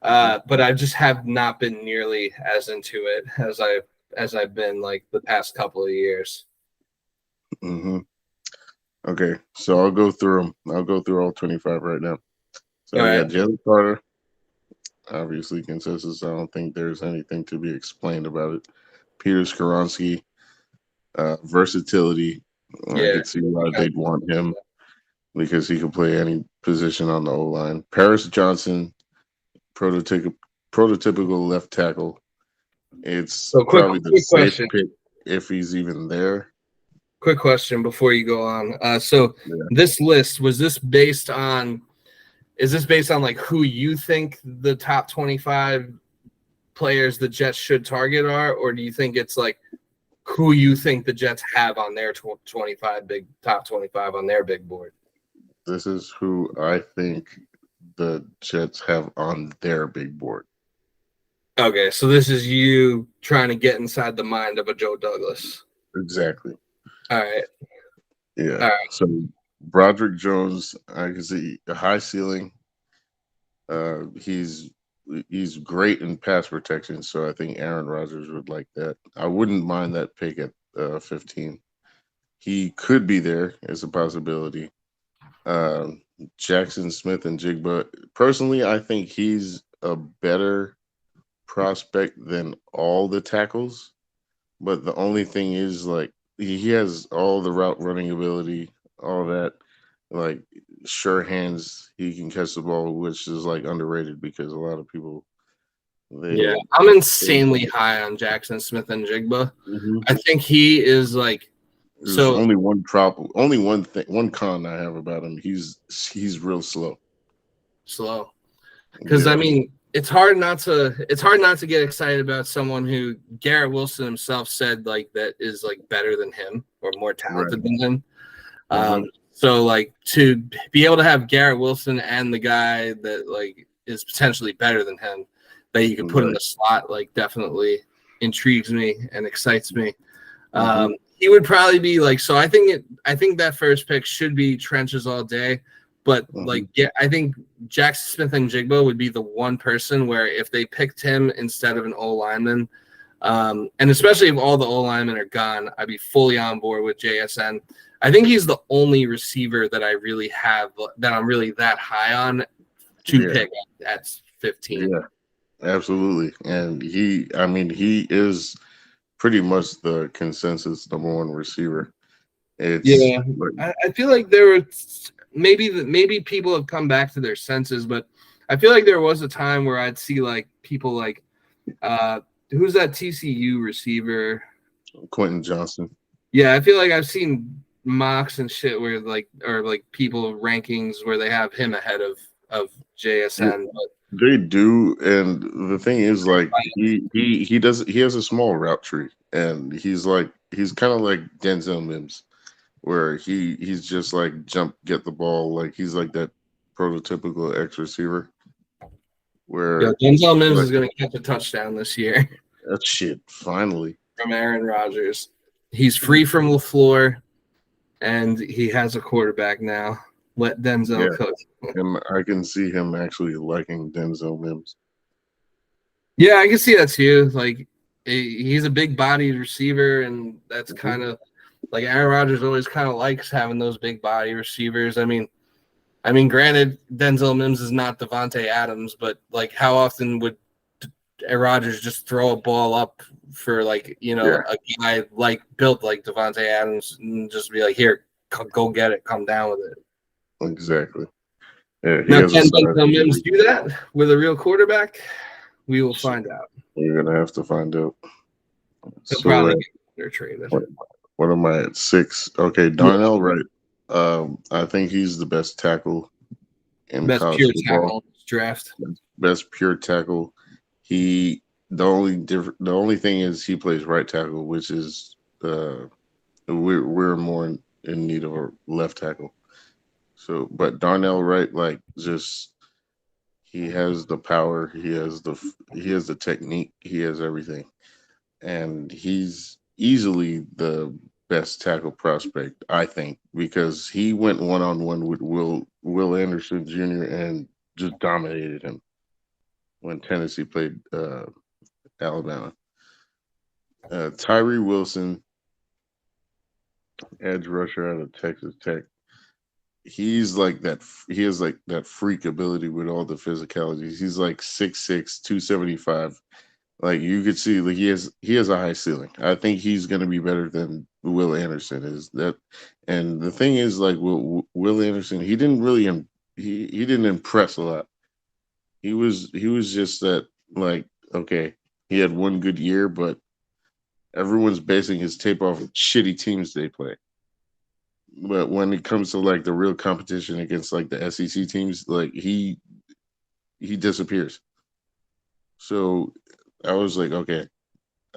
[SPEAKER 1] But I just have not been nearly as into it as I've been like the past couple of years.
[SPEAKER 2] Mm-hmm. Okay, so I'll go through them. I'll go through all 25 right now. So I got Jalen Carter. Obviously, consensus. I don't think there's anything to be explained about it. Peter Skoronski, versatility. I could see why they'd want him because he could play any position on the O-line. Paris Johnson, prototypical left tackle. It's probably the safe pick if he's even there.
[SPEAKER 1] Quick question before you go on. This list, is this based on like who you think the top 25 players the Jets should target are, or do you think it's like who you think the Jets have on their top 25 on their big board?
[SPEAKER 2] This is who I think the Jets have on their big board.
[SPEAKER 1] Okay, so this is you trying to get inside the mind of a Joe Douglas.
[SPEAKER 2] Exactly.
[SPEAKER 1] All right.
[SPEAKER 2] Yeah.
[SPEAKER 1] All right.
[SPEAKER 2] So Broderick Jones, I can see a high ceiling. He's great in pass protection, so I think Aaron Rodgers would like that. I wouldn't mind that pick at 15. He could be there as a possibility. Jackson Smith and Jigba. Personally, I think he's a better prospect than all the tackles. But the only thing is, like, he has all the route running ability, all that. Like, sure hands, he can catch the ball, which is like underrated because a lot of people
[SPEAKER 1] Yeah,
[SPEAKER 2] they.
[SPEAKER 1] I'm insanely high on Jackson Smith and Jigba.
[SPEAKER 2] Mhm.
[SPEAKER 1] I think he is like
[SPEAKER 2] There's
[SPEAKER 1] so
[SPEAKER 2] only one problem, only one thing, one con I have about him. He's real slow.
[SPEAKER 1] slow. Because I
[SPEAKER 2] Yeah,
[SPEAKER 1] mean, it's hard not to get excited about someone who Garrett Wilson himself said like that is like better than him or more
[SPEAKER 2] right.
[SPEAKER 1] talented than him.
[SPEAKER 2] Hmm.
[SPEAKER 1] So like to be able to have Garrett Wilson and the guy that like is potentially better than him that you could put in
[SPEAKER 2] Right.
[SPEAKER 1] the slot like definitely intrigues me and excites me.
[SPEAKER 2] Hmm.
[SPEAKER 1] He would probably be like so. I think that first pick should be trenches all day, but
[SPEAKER 2] Hmm.
[SPEAKER 1] like yeah, I think Jackson Smith and Jigba would be the one person where if they picked him instead of an O lineman, and especially if all the O linemen are gone, I'd be fully on board with JSN. I think he's the only receiver that I really have that I'm really that high on to
[SPEAKER 2] Yeah.
[SPEAKER 1] pick at 15.
[SPEAKER 2] Yeah. Absolutely. And I mean, he is pretty much the consensus number one receiver. It's
[SPEAKER 1] Yeah,
[SPEAKER 2] like,
[SPEAKER 1] I feel like there were maybe people have come back to their senses, but I feel like there was a time where I'd see like people like uh who's that TCU receiver?
[SPEAKER 2] Quentin Johnson.
[SPEAKER 1] Yeah, I feel like I've seen mocks and shit where like or like people rankings where they have him ahead of
[SPEAKER 2] Yeah,
[SPEAKER 1] JSN. But
[SPEAKER 2] they do, and the thing is, like, he has a small route tree, and he's kind of like Denzel Mims, where he's just like jump, get the ball, like he's like that prototypical X receiver,
[SPEAKER 1] yeah,
[SPEAKER 2] where
[SPEAKER 1] Denzel Mims
[SPEAKER 2] like
[SPEAKER 1] is going to catch a touchdown this year
[SPEAKER 2] that shit finally.
[SPEAKER 1] from Aaron Rodgers. He's free from LaFleur, and he has a quarterback now. Let Denzel
[SPEAKER 2] Yeah,
[SPEAKER 1] cook.
[SPEAKER 2] and I can see him actually liking Denzel Mims.
[SPEAKER 1] Yeah, I can see that too. Like he's a big bodied receiver, and that's
[SPEAKER 2] Mhm.
[SPEAKER 1] kind of like Aaron Rodgers always kind of likes having those big body receivers. Granted, Denzel Mims is not Devontae Adams, but like how often would Aaron Rodgers just throw a ball up for like
[SPEAKER 2] Yeah,
[SPEAKER 1] a guy like built like Devontae Adams and just be like, here, go get it, come down with it.
[SPEAKER 2] exactly. Yeah, he
[SPEAKER 1] Now,
[SPEAKER 2] has a
[SPEAKER 1] can
[SPEAKER 2] size
[SPEAKER 1] Denzel
[SPEAKER 2] to
[SPEAKER 1] Mims
[SPEAKER 2] be.
[SPEAKER 1] do that with a real quarterback? We will find out.
[SPEAKER 2] You're gonna have to find out.
[SPEAKER 1] He'll
[SPEAKER 2] So
[SPEAKER 1] probably get traded.
[SPEAKER 2] what, what am I at 6? Okay,
[SPEAKER 1] Yeah,
[SPEAKER 2] Darnell Wright. I think he's the best tackle in
[SPEAKER 1] best
[SPEAKER 2] college
[SPEAKER 1] pure
[SPEAKER 2] football.
[SPEAKER 1] tackle in this draft.
[SPEAKER 2] Best pure tackle. He the only thing is he plays right tackle, which is we're more in need of a left tackle. So, but Darnell Wright, like, just he has the power, he has the technique, he has everything, and he's easily the best tackle prospect, I think, because he went one on one with Will Anderson Jr. and just dominated him when Tennessee played Alabama. Tyree Wilson, edge rusher out of Texas Tech. He's like that. He has like that freak ability with all the physicalities. He's like 6'6", 275. Like, you could see, like, he has a high ceiling. I think he's going to be better than Will Anderson is. That, and the thing is, like, Will Anderson, he didn't really he didn't impress a lot. He was just that, like, okay, he had one good year, but everyone's basing his tape off of shitty teams they play. But when it comes to like the real competition against like the SEC teams, like he disappears. So I was like, okay,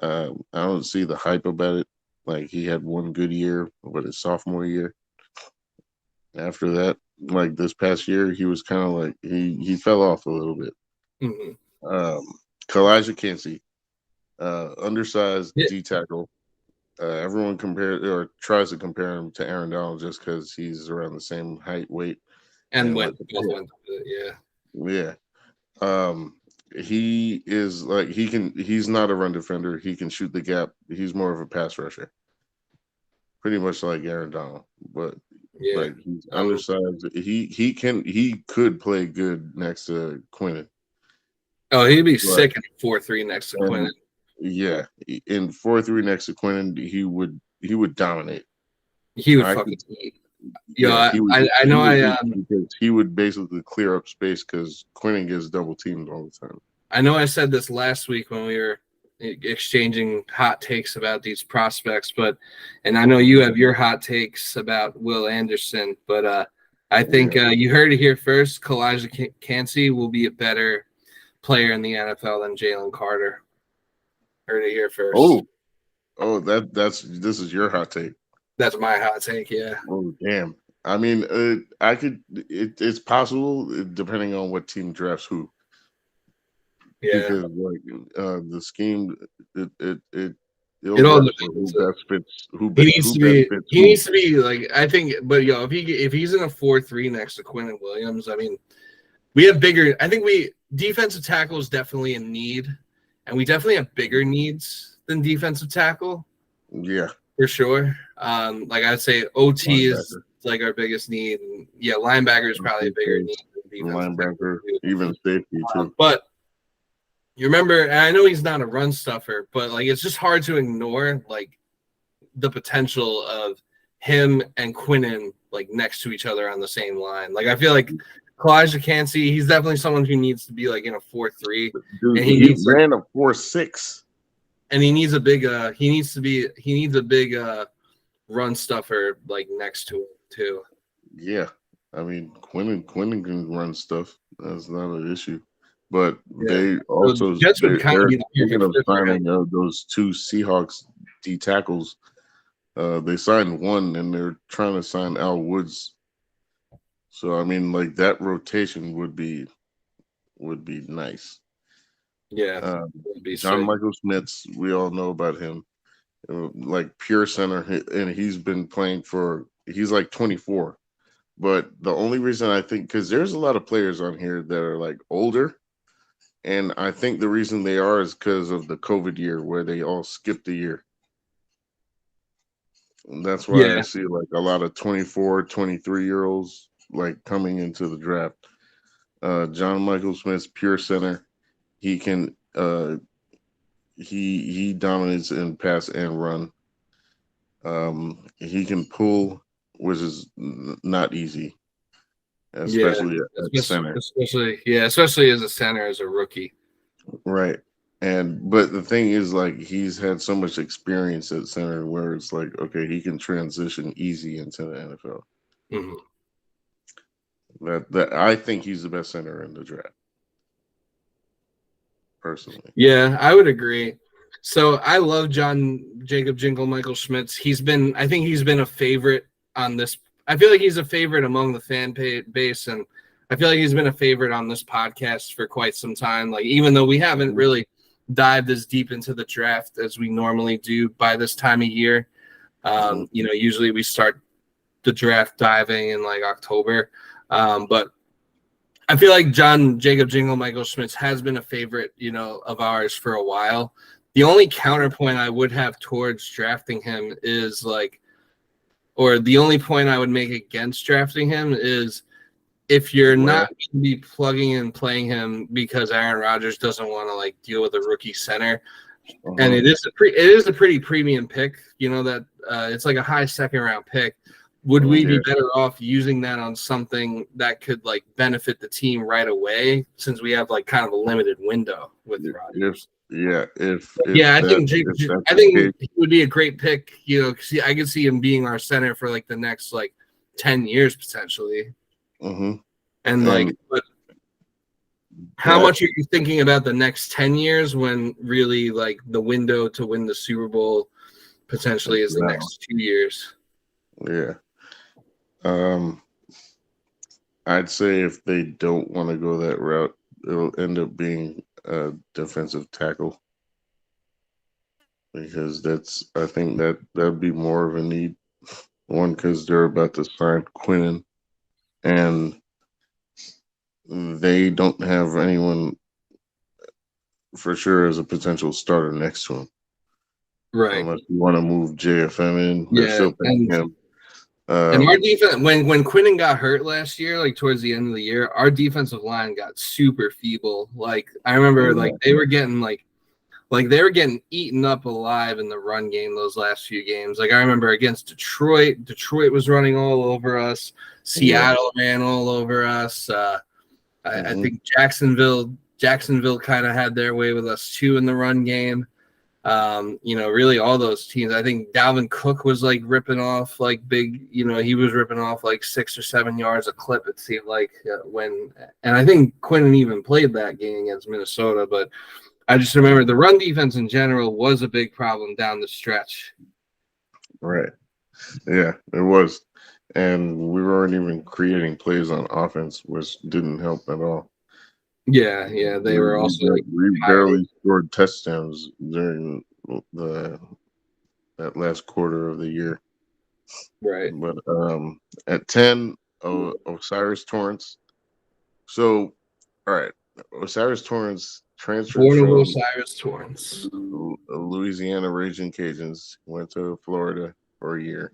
[SPEAKER 2] I don't see the hype about it. Like, he had one good year, but his sophomore year. After that, like this past year, he was kind of like he fell off a little bit.
[SPEAKER 1] Mhm.
[SPEAKER 2] Kalijah Kancey, undersized
[SPEAKER 1] Yeah,
[SPEAKER 2] D tackle. Everyone compares or tries to compare him to Aaron Donald just because he's around the same height, weight,
[SPEAKER 1] and
[SPEAKER 2] and
[SPEAKER 1] went
[SPEAKER 2] like a
[SPEAKER 1] both
[SPEAKER 2] kid.
[SPEAKER 1] went with it, yeah.
[SPEAKER 2] Yeah. Um, he is like he's not a run defender. He can shoot the gap. He's more of a pass rusher. Pretty much like Aaron Donald, but
[SPEAKER 1] Yeah.
[SPEAKER 2] like he's undersized. He could play good next to Quentin.
[SPEAKER 1] Oh, he'd be
[SPEAKER 2] But
[SPEAKER 1] sick in a 4-3 next to
[SPEAKER 2] and
[SPEAKER 1] Quinn.
[SPEAKER 2] yeah, in 4-3 next to Quentin, he would dominate.
[SPEAKER 1] He would
[SPEAKER 2] I could
[SPEAKER 1] fucking eat. Yo,
[SPEAKER 2] Yeah,
[SPEAKER 1] I
[SPEAKER 2] he
[SPEAKER 1] know
[SPEAKER 2] would eat because he would basically clear up space because Quentin gets double teamed all the time.
[SPEAKER 1] I know I said this last week when we were exchanging hot takes about these prospects, and I know you have your hot takes about Will Anderson, but I think you heard it here first. Kalijah Kancey will be a better player in the NFL than Jalen Carter. Heard it here first.
[SPEAKER 2] This is your hot take.
[SPEAKER 1] That's my hot take. Yeah.
[SPEAKER 2] Oh, damn. I mean, I could. It's possible depending on what team drafts who.
[SPEAKER 1] Yeah.
[SPEAKER 2] Because like the scheme,
[SPEAKER 1] It
[SPEAKER 2] it'll
[SPEAKER 1] all
[SPEAKER 2] work for
[SPEAKER 1] depends.
[SPEAKER 2] who best fits
[SPEAKER 1] He needs to
[SPEAKER 2] best
[SPEAKER 1] be.
[SPEAKER 2] fits
[SPEAKER 1] He
[SPEAKER 2] who.
[SPEAKER 1] needs to be like I think. But yo, if he's in a 4-3 next to Quentin Williams, I mean, we have bigger. I think we defensive tackle is definitely a need, and we definitely have bigger needs than defensive tackle
[SPEAKER 2] Yeah,
[SPEAKER 1] for sure. Like I'd say OT is
[SPEAKER 2] linebacker,
[SPEAKER 1] like our biggest need. And yeah, linebacker is probably a bigger need than defensive tackle.
[SPEAKER 2] linebacker, even safety too.
[SPEAKER 1] But you remember, and I know he's not a run stuffer, but like it's just hard to ignore like the potential of him and Quinnen like next to each other on the same line. Like I feel like Kalijah Kancey, he's definitely someone who needs to be like in a 4-3,
[SPEAKER 2] Dude,
[SPEAKER 1] and
[SPEAKER 2] he ran a 4.6,
[SPEAKER 1] and he needs a big he needs a big run stuffer like next to him too.
[SPEAKER 2] Yeah, I mean Quentin can run stuff. That's not an issue. But they also
[SPEAKER 1] Jets would kind of
[SPEAKER 2] they're
[SPEAKER 1] be the
[SPEAKER 2] thinking of
[SPEAKER 1] perfect fit for him.
[SPEAKER 2] signing those two Seahawks D tackles. They signed one, and they're trying to sign Al Woods. So I mean, like that rotation would be nice.
[SPEAKER 1] Yeah, it'd be
[SPEAKER 2] John
[SPEAKER 1] sick.
[SPEAKER 2] Michael Schmitz, we all know about him, like pure center, and he's been playing for. He's like 24, but the only reason I think because there's a lot of players on here that are like older, and I think the reason they are is because of the COVID year where they all skipped a year. And that's why I see like a lot of 24, 23-year-olds like coming into the draft. John Michael Smith's pure center. He can he dominates in pass and run. He can pull, which is not easy, especially at center.
[SPEAKER 1] Especially as a center, as a rookie.
[SPEAKER 2] Right. But the thing is, like, he's had so much experience at center where it's like, okay, he can transition easy into the NFL.
[SPEAKER 1] Mm-hmm.
[SPEAKER 2] That I think he's the best center in the draft, personally.
[SPEAKER 1] Yeah, I would agree. So I love John Jacob Jingle Michael Schmitz. I think he's been a favorite on this. I feel like he's a favorite among the fan base, and I feel like he's been a favorite on this podcast for quite some time. Like even though we haven't really dived as deep into the draft as we normally do by this time of year, usually we start the draft diving in like October, but I feel like John Jacob Jingle Michael Schmitz has been a favorite, of ours for a while. The only counterpoint I would have towards drafting him is the only point I would make against drafting him is if you're not going to be plugging and playing him because Aaron Rodgers doesn't want to deal with a rookie center, and it is a pretty premium pick. That it's like a high second round pick. Would we be better off using that on something that could benefit the team right away since we have kind of a limited window with Rodgers?
[SPEAKER 2] I
[SPEAKER 1] think he would be a great pick. I could see him being our center for the next 10 years potentially.
[SPEAKER 2] Mm-hmm.
[SPEAKER 1] And but how much are you thinking about the next 10 years when really the window to win the Super Bowl potentially is the next 2 years?
[SPEAKER 2] Yeah. I'd say if they don't want to go that route, it'll end up being a defensive tackle because I think that'd be more of a need. One, because they're about to sign Quinnen, and they don't have anyone for sure as a potential starter next to him.
[SPEAKER 1] Right.
[SPEAKER 2] Unless you want to move JFM in, they're
[SPEAKER 1] Yeah,
[SPEAKER 2] still paying him.
[SPEAKER 1] and our defense, when Quinnen got hurt last year, like towards the end of the year, our defensive line got super feeble. Like I remember, like they were getting they were getting eaten up alive in the run game those last few games. Like I remember against Detroit, Detroit was running all over us. Seattle ran all over us. I think Jacksonville kind of had their way with us too in the run game. Really all those teams. I think Dalvin Cook was like ripping off like big, he was ripping off like 6 or 7 yards a clip, it seemed like and I think Quinnen even played that game against Minnesota, but I just remember the run defense in general was a big problem down the stretch.
[SPEAKER 2] Right. Yeah, it was. And we weren't even creating plays on offense, which didn't help at all.
[SPEAKER 1] Yeah, they were also
[SPEAKER 2] we barely scored touchdowns during that last quarter of the year.
[SPEAKER 1] Right.
[SPEAKER 2] But at 10, Osiris Torrance. So, all right, Osiris Torrance transferred
[SPEAKER 1] Born of
[SPEAKER 2] from
[SPEAKER 1] Osiris Torrance.
[SPEAKER 2] Louisiana Raging Cajuns, went to Florida for a year.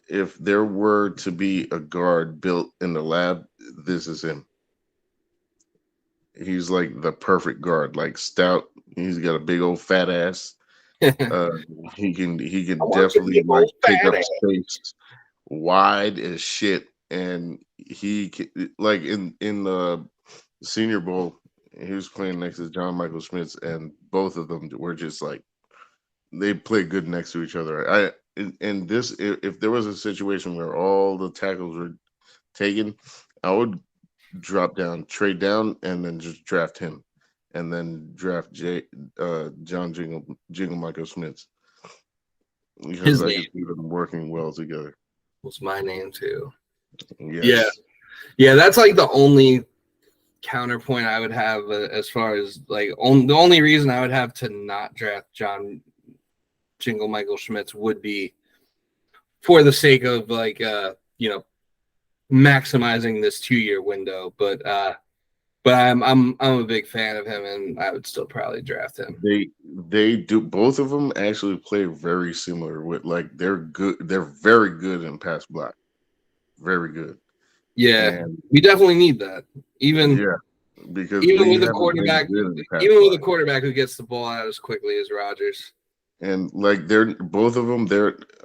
[SPEAKER 2] If there were to be a guard built in the lab, this is him. He's like the perfect guard, like stout. He's got a big old fat ass. He can definitely like take up space, wide as shit, and he like in the Senior Bowl, he was playing next to John Michael Schmitz, and both of them were just like they played good next to each other. In this, if there was a situation where all the tackles were taken, I would drop down, trade down, and then just draft him, and then draft John Jingle Michael Schmitz because I could see them working well together.
[SPEAKER 1] Was my name too.
[SPEAKER 2] Yes.
[SPEAKER 1] Yeah. That's like the only counterpoint I would have as far as like the only reason I would have to not draft John Jingle Michael Schmitz would be for the sake of like maximizing this 2-year window, but I'm a big fan of him, and I would still probably draft him.
[SPEAKER 2] They do, both of them actually play very similar with like they're very good in pass block, very good.
[SPEAKER 1] Yeah, and we definitely need that. Because even with a quarterback who gets the ball out as quickly as Rodgers.
[SPEAKER 2] And like they're both of them,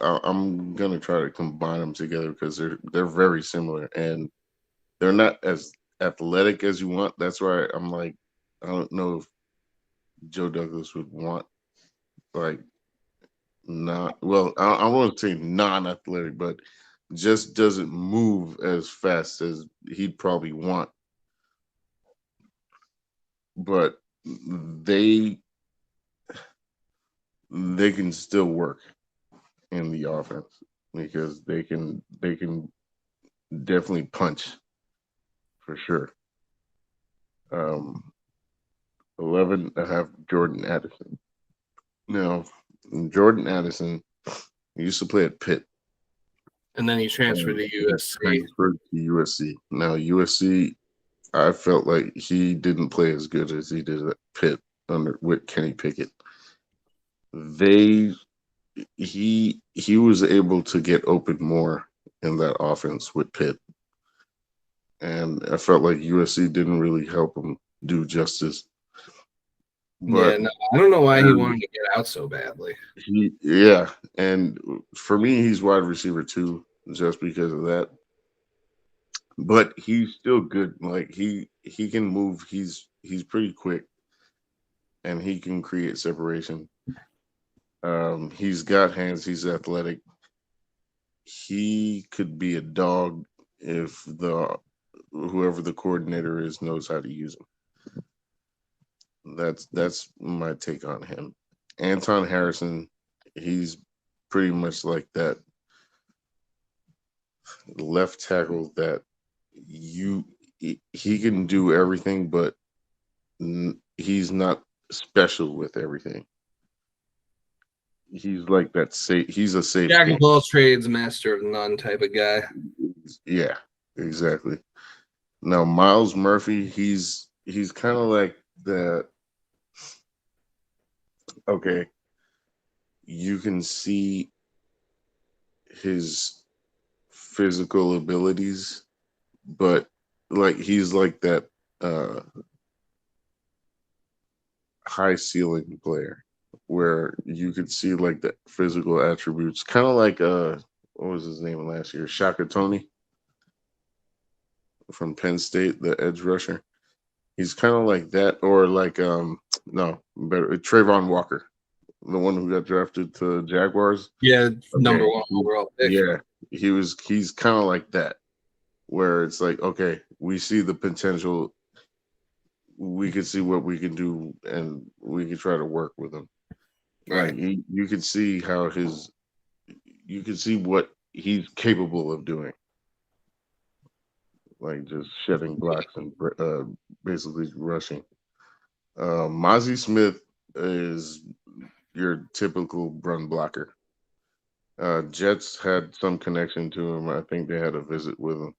[SPEAKER 2] I'm gonna try to combine them together because they're very similar, and they're not as athletic as you want. That's why I'm like, I don't know if Joe Douglas would want like not well. I won't say non-athletic, but just doesn't move as fast as he'd probably want. But they can still work in the offense because they can definitely punch for sure. 11, I have Jordan Addison. Now, Jordan Addison used to play at Pitt.
[SPEAKER 1] And then he transferred to
[SPEAKER 2] USC. Now, USC, I felt like he didn't play as good as he did at Pitt with Kenny Pickett. He was able to get open more in that offense with Pitt. And I felt like USC didn't really help him do justice.
[SPEAKER 1] But I don't know why he wanted to get out so badly.
[SPEAKER 2] And for me, he's wide receiver too, just because of that. But he's still good. Like he can move. He's pretty quick, and he can create separation. He's got hands. He's athletic. He could be a dog if whoever the coordinator is knows how to use him. That's my take on him. Anton Harrison, he's pretty much like that. left tackle that he can do everything, but he's not special with everything. He's like that safe. He's a safe
[SPEAKER 1] Jack
[SPEAKER 2] game.
[SPEAKER 1] of all trades, master of none type of guy.
[SPEAKER 2] Yeah, exactly. Now Miles Murphy, he's kind of like that. Okay, you can see his physical abilities, but like he's like that high ceiling player where you could see like the physical attributes, kind of like what was his name last year? Shaka Tony from Penn State, the edge rusher. He's kind of like that, or like no, better Trayvon Walker, the one who got drafted to Jaguars.
[SPEAKER 1] Yeah, number one overall pick.
[SPEAKER 2] Yeah, he's kind of like that, where it's like, okay, we see the potential, we can see what we can do, and we can try to work with him.
[SPEAKER 1] Right.
[SPEAKER 2] Like you can see you can see what he's capable of doing, like just shedding blocks and basically rushing. Mozzie Smith is your typical run blocker. Jets had some connection to him. I think they had a visit with him.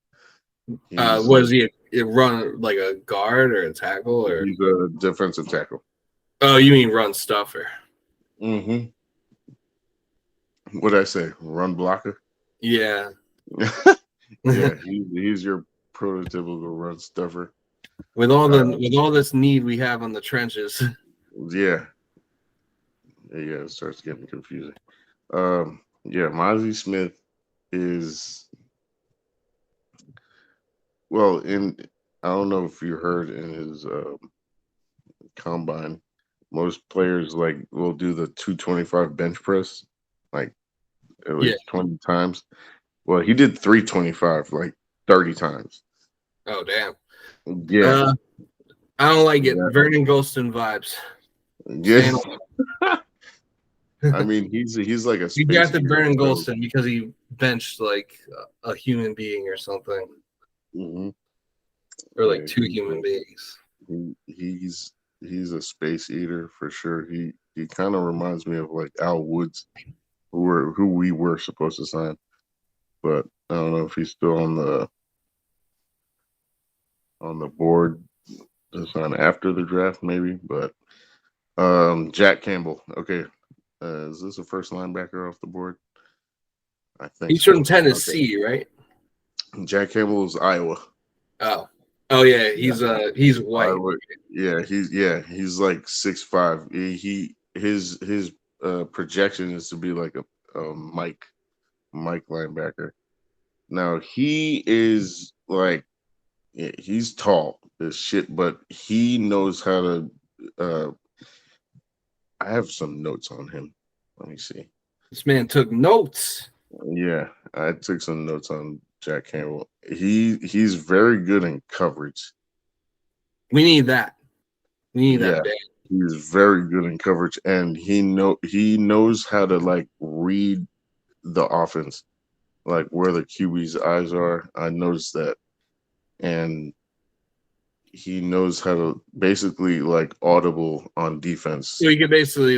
[SPEAKER 1] Was he a run like a guard or a tackle, or
[SPEAKER 2] he's a defensive tackle?
[SPEAKER 1] Oh, you mean run stuffer?
[SPEAKER 2] Mm-hmm. What'd I say? Run blocker?
[SPEAKER 1] Yeah.
[SPEAKER 2] Yeah, he's your prototypical run stuffer.
[SPEAKER 1] With all this need we have on the trenches.
[SPEAKER 2] Yeah. Yeah, it starts getting confusing. Yeah, Mozzie Smith is well I don't know if you heard in his combine, most players like will do the 225 bench press like at least 20 times. Well, he did 325 like 30 times.
[SPEAKER 1] Oh damn.
[SPEAKER 2] Yeah.
[SPEAKER 1] I don't like it. Vernon Golston vibes.
[SPEAKER 2] Yeah. I mean, he's like a.
[SPEAKER 1] He drafted Vernon Golston because he benched like a human being or something, or like two human beings.
[SPEAKER 2] He's a space eater for sure. He kind of reminds me of like Al Woods, who we were supposed to sign, but I don't know if he's still on the board to sign after the draft, maybe. But Jack Campbell, okay. Is this a first linebacker off the board? I think
[SPEAKER 1] he's from Tennessee, right?
[SPEAKER 2] Jack Campbell is Iowa.
[SPEAKER 1] Oh yeah, he's white.
[SPEAKER 2] Iowa. Yeah, he's like 6'5". His projection is to be like a Mike linebacker. Now he is like he's tall as shit, but he knows how to. I have some notes on him. Let me see.
[SPEAKER 1] This man took notes.
[SPEAKER 2] Yeah, I took some notes on Jack Campbell. He's very good in coverage.
[SPEAKER 1] We need that. We need that.
[SPEAKER 2] He's very good in coverage, and he knows how to like read the offense, like where the QB's eyes are. I noticed that, and he knows how to basically like audible on defense.
[SPEAKER 1] So he could basically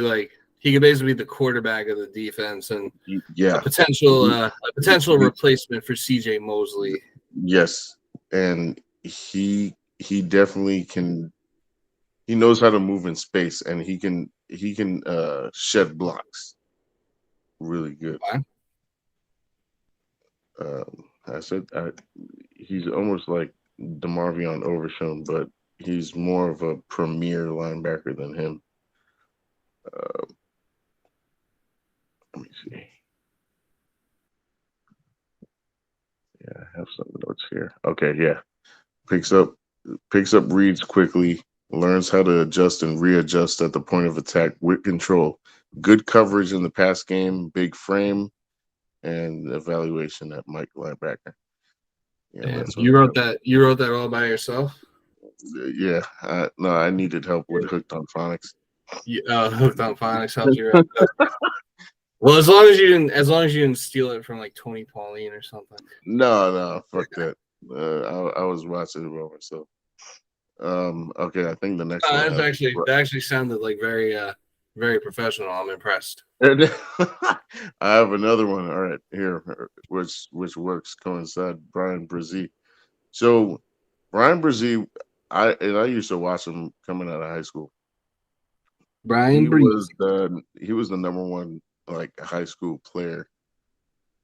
[SPEAKER 1] be the quarterback of the defense and a potential replacement for CJ Mosley.
[SPEAKER 2] Yes, and he definitely can. He knows how to move in space, and he can shed blocks really good. I said he's almost like DeMarvion Overshown, but he's more of a premier linebacker than him. Let me see. Yeah, I have some notes here. Okay, yeah. Picks up reads quickly, learns how to adjust and readjust at the point of attack with control. Good coverage in the pass game, big frame, and evaluation at Mike linebacker.
[SPEAKER 1] Yeah, you wrote that all by yourself?
[SPEAKER 2] Yeah, I needed help with Hooked on Phonics.
[SPEAKER 1] Hooked on Phonics helped you out. Well, as long as you didn't steal it from like Tony Pauline or something.
[SPEAKER 2] No, fuck that. I was watching it by myself. Okay, I think the next one.
[SPEAKER 1] That actually sounded like very professional. I'm impressed.
[SPEAKER 2] I have another one. All right, here, which works coincide. Brian Brzee. So Brian Brzee, I used to watch him coming out of high school.
[SPEAKER 1] Brian Breeze.
[SPEAKER 2] He was the number one like high school player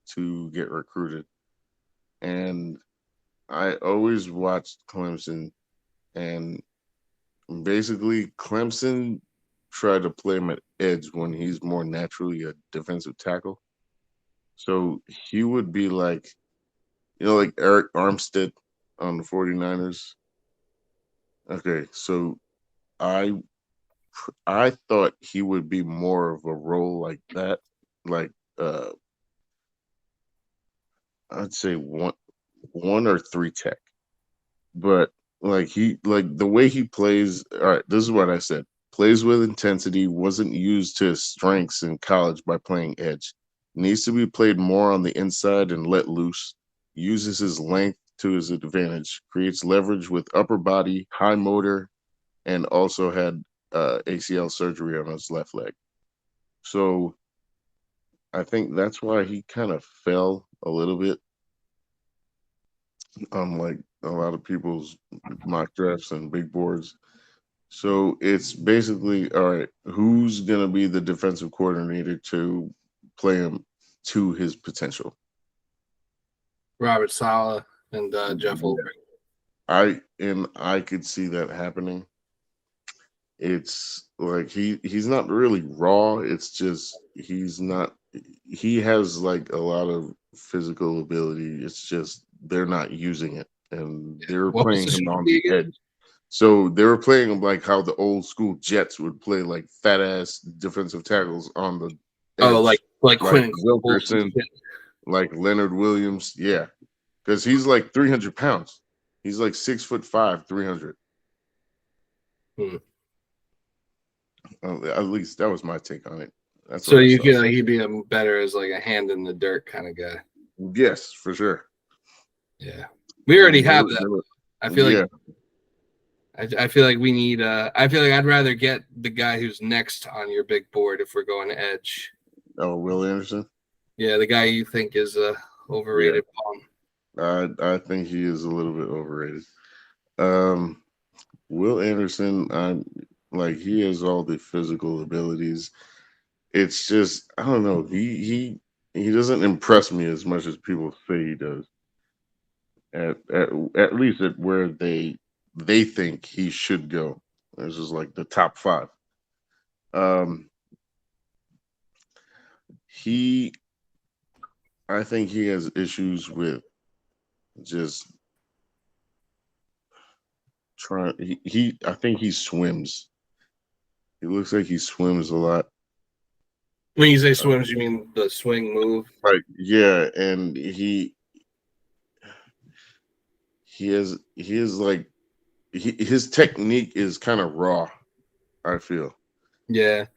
[SPEAKER 2] to get recruited, and I always watched Clemson, and basically Clemson tried to play him at edge when he's more naturally a defensive tackle. So he would be like, like Eric Armstead on the 49ers. Okay, so I I thought he would be more of a role like that, like I'd say one or three tech. But like the way he plays, all right, this is what I said. Plays with intensity, wasn't used to his strengths in college by playing edge. Needs to be played more on the inside and let loose. Uses his length to his advantage. Creates leverage with upper body, high motor, and also had ACL surgery on his left leg. So I think that's why he kind of fell a little bit on like a lot of people's mock drafts and big boards. So it's basically all right, who's going to be the defensive coordinator to play him to his potential?
[SPEAKER 1] Robert Saleh and Jeff Ulbrich.
[SPEAKER 2] I could see that happening. It's like he's not really raw. It's just he has like a lot of physical ability. It's just they're not using it, and they're
[SPEAKER 1] What
[SPEAKER 2] playing him
[SPEAKER 1] position
[SPEAKER 2] on
[SPEAKER 1] was he
[SPEAKER 2] the
[SPEAKER 1] again?
[SPEAKER 2] edge. So they were playing him like how the old school Jets would play like fat ass defensive tackles on the
[SPEAKER 1] Oh,
[SPEAKER 2] edge,
[SPEAKER 1] like
[SPEAKER 2] like
[SPEAKER 1] Quinn
[SPEAKER 2] Wilkerson, like Leonard Williams. Yeah, because he's like 300 pounds. He's like 6'5", 300. At least that was my take on it. That's
[SPEAKER 1] So
[SPEAKER 2] what I
[SPEAKER 1] you
[SPEAKER 2] saw.
[SPEAKER 1] feel like he'd be better as like a hand in the dirt kind of guy.
[SPEAKER 2] Yes, for sure.
[SPEAKER 1] Yeah, we already have that. I feel
[SPEAKER 2] yeah.
[SPEAKER 1] like I feel like we need. I feel like I'd rather get the guy who's next on your big board if we're going edge.
[SPEAKER 2] Oh, Will Anderson.
[SPEAKER 1] Yeah, the guy you think is overrated.
[SPEAKER 2] I think he is a little bit overrated. Will Anderson, he has all the physical abilities. It's just I don't know. He doesn't impress me as much as people say he does. At least at where they think he should go. This is like the top 5. I think he has issues with just trying. I think he swims. He looks like he swims a lot.
[SPEAKER 1] When you say swims, you mean the swing move?
[SPEAKER 2] Right. Yeah, and he is like his technique is kind of raw, I feel.
[SPEAKER 1] Yeah.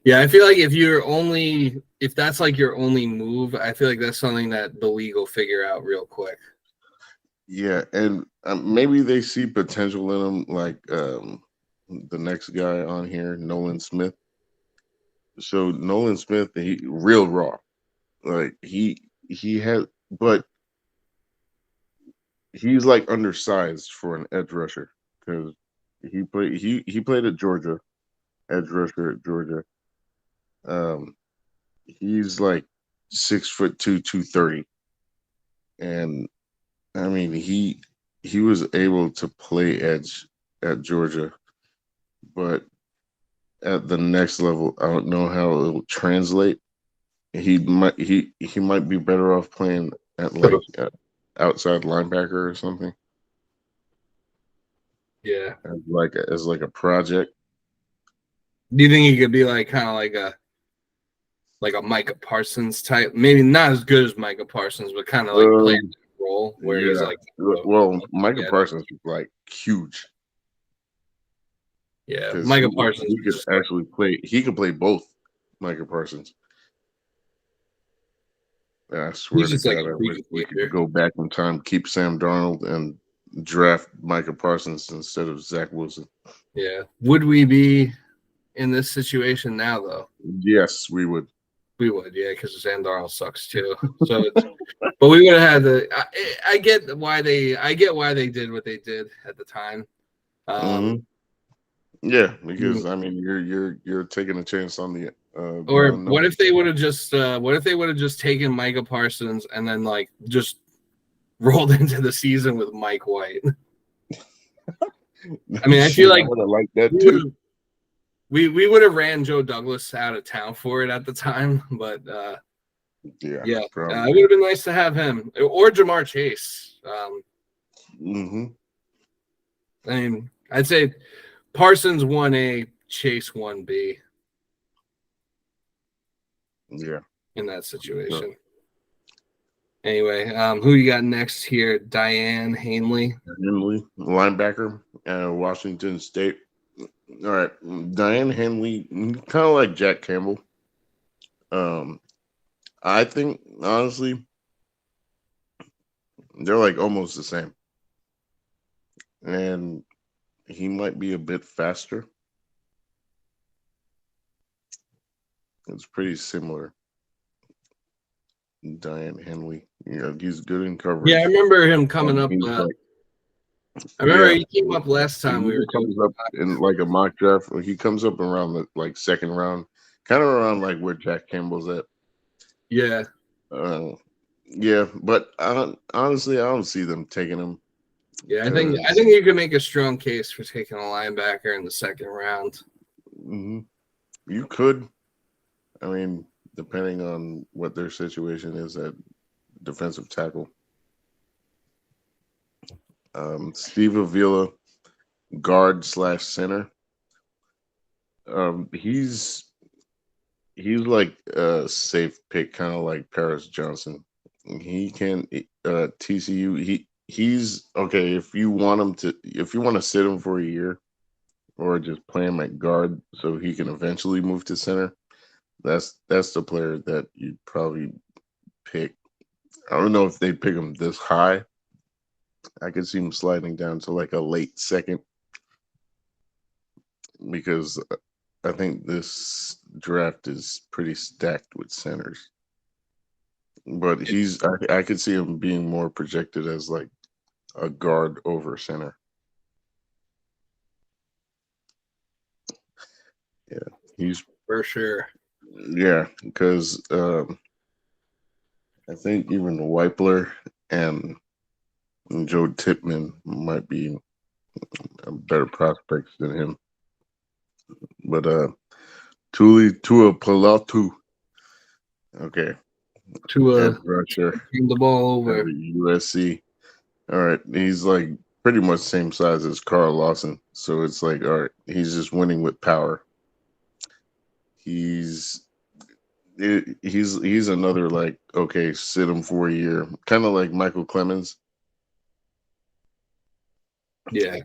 [SPEAKER 1] I feel like if that's like your only move, I feel like that's something that the league will figure out real quick.
[SPEAKER 2] Yeah, and maybe they see potential in him, like the next guy on here, Nolan Smith. So Nolan Smith, he real raw, like he had, but he's like undersized for an edge rusher because he played at Georgia, edge rusher at Georgia. He's like 6'2", 230, and I mean he was able to play edge at Georgia, but at the next level, I don't know how it will translate. He might be better off playing at like outside linebacker or something.
[SPEAKER 1] Yeah.
[SPEAKER 2] As like a project.
[SPEAKER 1] Do you think he could be like kind of like a Micah Parsons type? Maybe not as good as Micah Parsons, but kind of like playing that role where he's like.
[SPEAKER 2] Well, Micah Parsons is like huge.
[SPEAKER 1] Yeah, Micah Parsons.
[SPEAKER 2] He could actually play. He could play both. Micah Parsons. I swear
[SPEAKER 1] He's
[SPEAKER 2] to
[SPEAKER 1] just like
[SPEAKER 2] God,
[SPEAKER 1] a
[SPEAKER 2] I wish
[SPEAKER 1] freak
[SPEAKER 2] we could
[SPEAKER 1] leader.
[SPEAKER 2] go back in time, keep Sam Darnold, and draft Micah Parsons instead of Zach Wilson.
[SPEAKER 1] Yeah. Would we be in this situation now, though?
[SPEAKER 2] Yes, we would.
[SPEAKER 1] We would, yeah, because Sam Darnold sucks too. So, but we would have had the. I get why they. I get why they did what they did at the time.
[SPEAKER 2] Yeah, because I mean, you're taking a chance on the
[SPEAKER 1] Or
[SPEAKER 2] unknown.
[SPEAKER 1] what if they would have just? What if they would have just taken Micah Parsons and then like just rolled into the season with Mike White? I mean, I feel like
[SPEAKER 2] I would have liked that too.
[SPEAKER 1] We would have ran Joe Douglas out of town for it at the time, but
[SPEAKER 2] Yeah,
[SPEAKER 1] it
[SPEAKER 2] probably.
[SPEAKER 1] would have been nice to have him or Jamar Chase. I mean, I'd say Parsons 1A, Chase 1B.
[SPEAKER 2] Yeah,
[SPEAKER 1] in that situation. Anyway, who you got next here? Diane Hanley.
[SPEAKER 2] Henley, linebacker, Washington State. All right, Diane Henley, kind of like Jack Campbell. I think honestly, they're like almost the same, and he might be a bit faster. It's pretty similar. Diane Henley, he's good in coverage.
[SPEAKER 1] Yeah, I remember him coming up. I remember he came up last time we were
[SPEAKER 2] comes up in like a mock draft. He comes up around the like second round, kind of around like where Jack Campbell's at.
[SPEAKER 1] Yeah.
[SPEAKER 2] Yeah, but honestly, I don't see them taking him.
[SPEAKER 1] Yeah, I think you could make a strong case for taking a linebacker in the second round.
[SPEAKER 2] You could. I mean, depending on what their situation is at defensive tackle. Steve Avila, guard / center. He's like a safe pick, kind of like Paris Johnson. He can TCU. He's okay if you want to sit him for a year, or just play him at guard so he can eventually move to center. That's the player that you'd probably pick. I don't know if they'd pick him this high. I could see him sliding down to like a late second, because I think this draft is pretty stacked with centers. But I could see him being more projected as like a guard over center. Yeah, he's
[SPEAKER 1] for sure.
[SPEAKER 2] Yeah, because I think even Weipler and Joe Tippmann might be better prospects than him. But Tua Palatu, okay,
[SPEAKER 1] Tua
[SPEAKER 2] rusher,
[SPEAKER 1] the ball over
[SPEAKER 2] USC. All right, he's like pretty much same size as Carl Lawson, so it's like, all right, he's just winning with power. He's another like, okay, sit him for a year, kind of like Michael Clemens.
[SPEAKER 1] Yeah,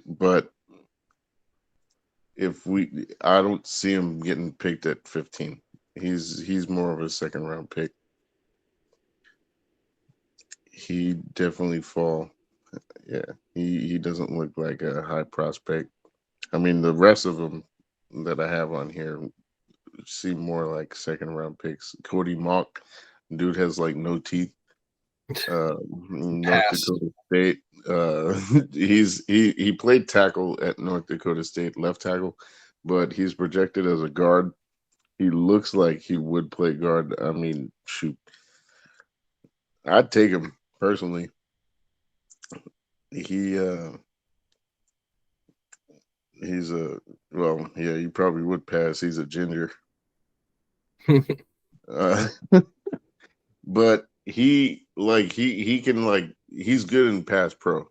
[SPEAKER 2] but I don't see him getting picked at 15. He's more of a second round pick. He definitely fall. Yeah, he doesn't look like a high prospect. I mean, the rest of them that I have on here seem more like second round picks. Cody Mock, dude has like no teeth. North Dakota State. He played tackle at North Dakota State, left tackle, but he's projected as a guard. He looks like he would play guard. I mean, shoot, I'd take him personally. He's he probably would pass. He's a ginger. But he can he's good in pass pro,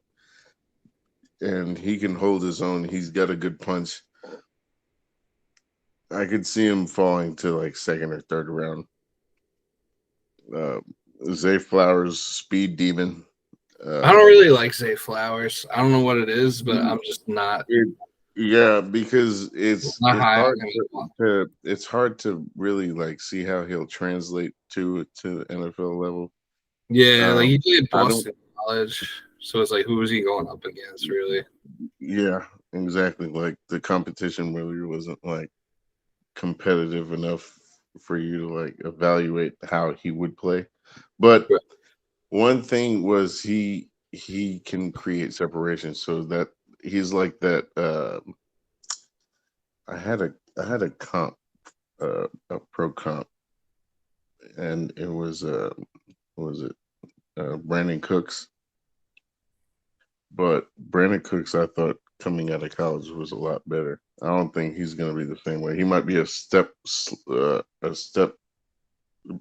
[SPEAKER 2] and he can hold his own. He's got a good punch. I could see him falling to like second or third round. Zay Flowers, speed demon.
[SPEAKER 1] I don't really like Zay Flowers. I don't know what it is, but I'm just not.
[SPEAKER 2] Yeah, because it's
[SPEAKER 1] Not
[SPEAKER 2] it's
[SPEAKER 1] high on
[SPEAKER 2] hard
[SPEAKER 1] him
[SPEAKER 2] to,
[SPEAKER 1] as well.
[SPEAKER 2] it's hard to really like see how he'll translate to the NFL level.
[SPEAKER 1] Yeah, like he did
[SPEAKER 2] I don't.
[SPEAKER 1] Boston College, so it's like who was he going up against, really?
[SPEAKER 2] Yeah, exactly. Like the competition really wasn't like competitive enough for you to like evaluate how he would play. But
[SPEAKER 1] Right.
[SPEAKER 2] one thing was he can create separation so that he's like that. I had a comp, a pro comp, and it was what was it Brandon Cooks. But Brandon Cooks, I thought coming out of college was a lot better. I don't think he's going to be the same way. He might be a step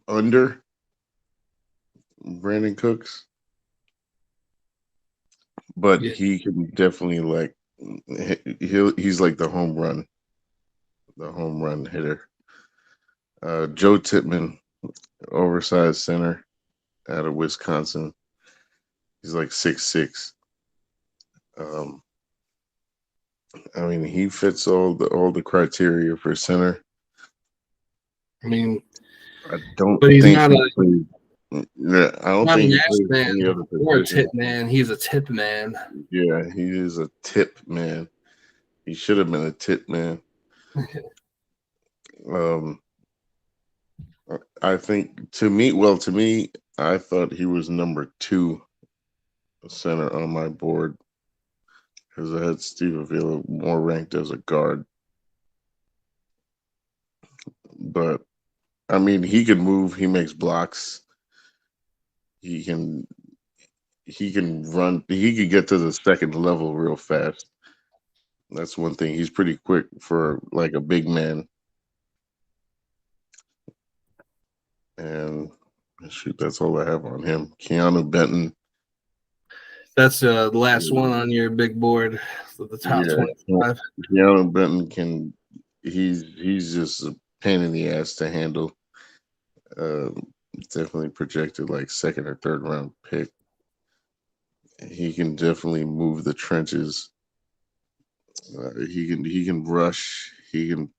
[SPEAKER 2] under Brandon Cooks, but
[SPEAKER 1] Yeah,
[SPEAKER 2] he can definitely like he's like the home run hitter. Joe Tippmann, oversized center out of Wisconsin. He's like 6'6". Um, I mean, he fits all the criteria for center.
[SPEAKER 1] I mean,
[SPEAKER 2] I don't
[SPEAKER 1] but he's
[SPEAKER 2] think
[SPEAKER 1] not
[SPEAKER 2] he
[SPEAKER 1] a
[SPEAKER 2] plays. Yeah, I don't
[SPEAKER 1] not
[SPEAKER 2] think
[SPEAKER 1] an
[SPEAKER 2] he
[SPEAKER 1] ass
[SPEAKER 2] plays
[SPEAKER 1] man
[SPEAKER 2] any other
[SPEAKER 1] or a
[SPEAKER 2] position.
[SPEAKER 1] tip man. He's a tip man.
[SPEAKER 2] Yeah, he is a tip man. He should have been a tip man. Um, I think to me, I thought he was number two center on my board because I had Steve Avila more ranked as a guard. But I mean, he can move. He makes blocks. He can he can run. He can get to the second level real fast. That's one thing. He's pretty quick for like a big man. And shoot, that's all I have on him. Keanu Benton.
[SPEAKER 1] That's the last one on your big board, the top
[SPEAKER 2] Yeah,
[SPEAKER 1] 25.
[SPEAKER 2] Keanu Benton can. He's just a pain in the ass to handle. Definitely projected like second or third round pick. He can definitely move the trenches. He can rush. He can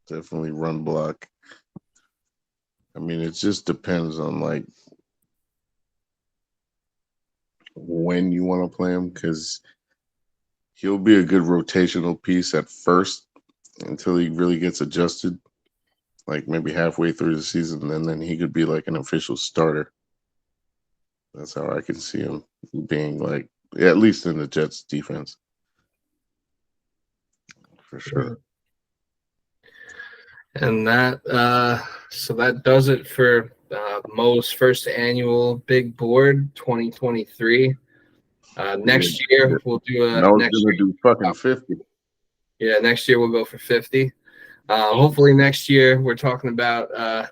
[SPEAKER 2] definitely run block. I mean, it just depends on like when you want to play him because he'll be a good rotational piece at first until he really gets adjusted, like maybe halfway through the season, and then he could be like an official starter. That's how I can see him being like, at least in the Jets defense, for sure.
[SPEAKER 1] And so that does it for Mo's first annual big board 2023.
[SPEAKER 2] Yeah,
[SPEAKER 1] Next year we'll do a
[SPEAKER 2] I was
[SPEAKER 1] next
[SPEAKER 2] gonna do fucking
[SPEAKER 1] year.
[SPEAKER 2] 50.
[SPEAKER 1] Yeah, next year we'll go for 50. Hopefully next year we're talking about a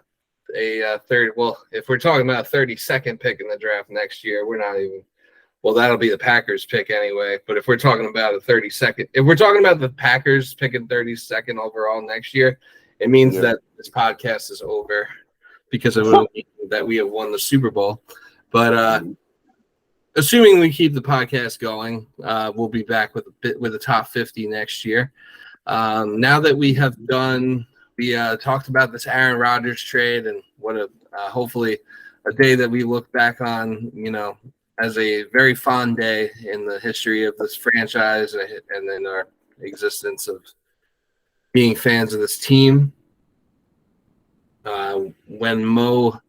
[SPEAKER 1] third. Well, if we're talking about a 32nd pick in the draft next year, we're not even. Well, that'll be the Packers pick anyway. But if we're talking about a 32nd, if we're talking about the Packers picking 32nd overall next year, it means
[SPEAKER 2] Yeah,
[SPEAKER 1] that this podcast is over because it would mean that we have won the Super Bowl. But assuming we keep the podcast going, we'll be back with a top 50 next year. Now that we have done, we talked about this Aaron Rodgers trade and what a hopefully a day that we look back on, as a very fond day in the history of this franchise and then our existence of being fans of this team. When Mo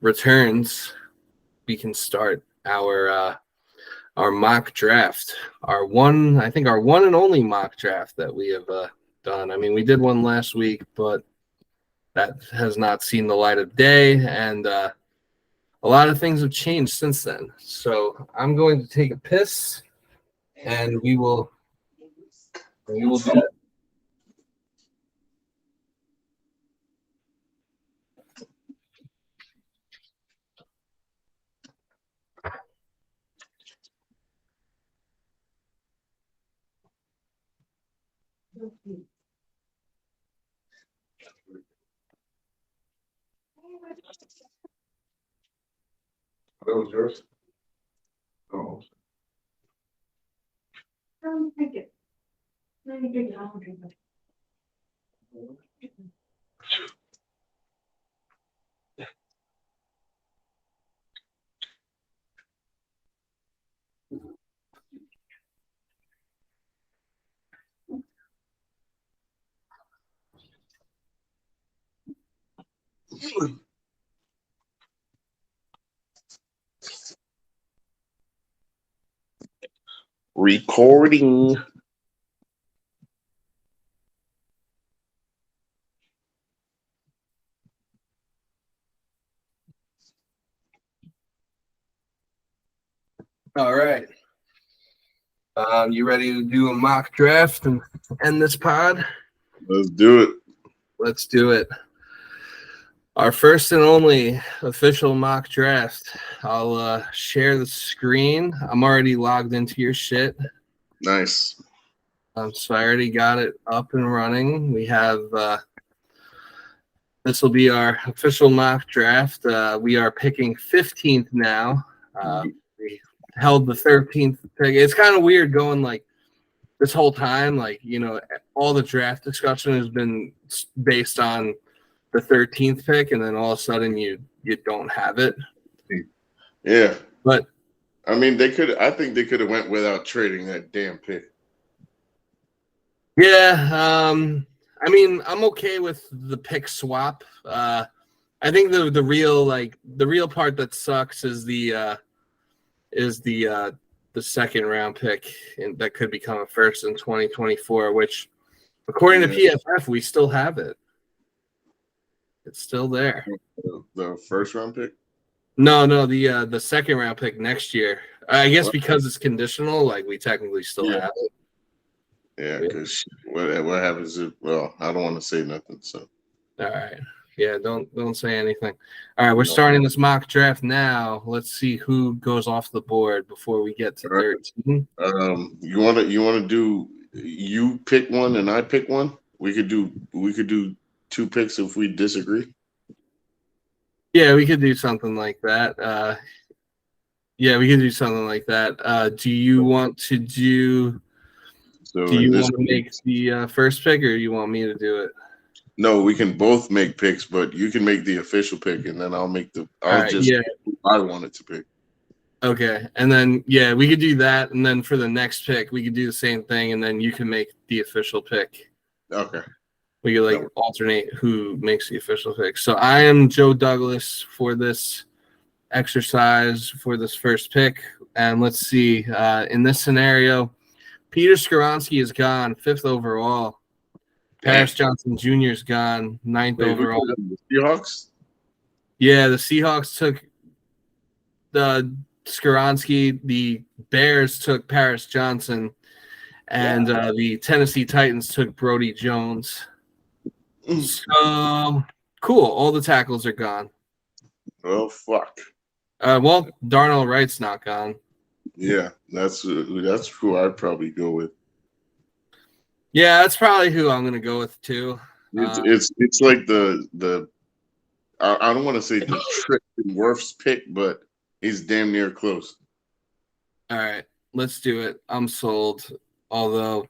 [SPEAKER 1] returns, we can start our mock draft, our one and only mock draft that we have done. I mean, we did one last week, but that has not seen the light of day, and a lot of things have changed since then. So I'm going to take a piss, and we will do that.
[SPEAKER 2] that was yours. Oh. Recording.
[SPEAKER 1] All right. You ready to do a mock draft and end this pod?
[SPEAKER 2] Let's do it.
[SPEAKER 1] Let's do it. Our first and only official mock draft. I'll share the screen. I'm already logged into your shit.
[SPEAKER 2] Nice.
[SPEAKER 1] So I already got it up and running. We have this will be our official mock draft. We are picking 15th now. We held the 13th pick. It's kind of weird going like this whole time. Like, you know, all the draft discussion has been based on the 13th pick, and then all of a sudden you don't have it.
[SPEAKER 2] Yeah.
[SPEAKER 1] But
[SPEAKER 2] I mean, I think they could have went without trading that damn pick.
[SPEAKER 1] yeah, I mean, I'm okay with the pick swap. I think the real part that sucks is the second round pick that could become a first in 2024, which according to PFF we still have it. It's still there.
[SPEAKER 2] The first round pick?
[SPEAKER 1] No, the second round pick next year. I guess because it's conditional, like we technically still have it.
[SPEAKER 2] Yeah, because what happens if? Well, I don't want to say nothing. So.
[SPEAKER 1] All right. Yeah, don't say anything. All right, we're starting this mock draft now. Let's see who goes off the board before we get to 13.
[SPEAKER 2] You wanna do you pick one and I pick one? We could do two picks if we disagree.
[SPEAKER 1] Yeah, we could do something like that. Yeah, we could do something like that. Do you want to do?
[SPEAKER 2] So
[SPEAKER 1] do you want to make the first pick, or you want me to do it?
[SPEAKER 2] No, we can both make picks, but you can make the official pick, and then I'll make the. I wanted to pick.
[SPEAKER 1] Okay, and then we could do that, and then for the next pick, we could do the same thing, and then you can make the official pick.
[SPEAKER 2] Okay.
[SPEAKER 1] We could alternate who makes the official pick. So I am Joe Douglas for this exercise for this first pick, and let's see. In this scenario, Peter Skoronski is gone, 5th overall. Paris Johnson Jr. is gone, 9th overall.
[SPEAKER 2] The Seahawks?
[SPEAKER 1] Yeah, the Seahawks took the Skoronski. The Bears took Paris Johnson, and the Tennessee Titans took Brody Jones. So cool. All the tackles are gone.
[SPEAKER 2] Oh fuck.
[SPEAKER 1] Well, Darnell Wright's not gone.
[SPEAKER 2] Yeah, that's who I'd probably go with.
[SPEAKER 1] Yeah, that's probably who I'm gonna go with too.
[SPEAKER 2] It's like the I don't want to say the Tristan Wirfs pick, but he's damn near close.
[SPEAKER 1] All right, let's do it. I'm sold. Although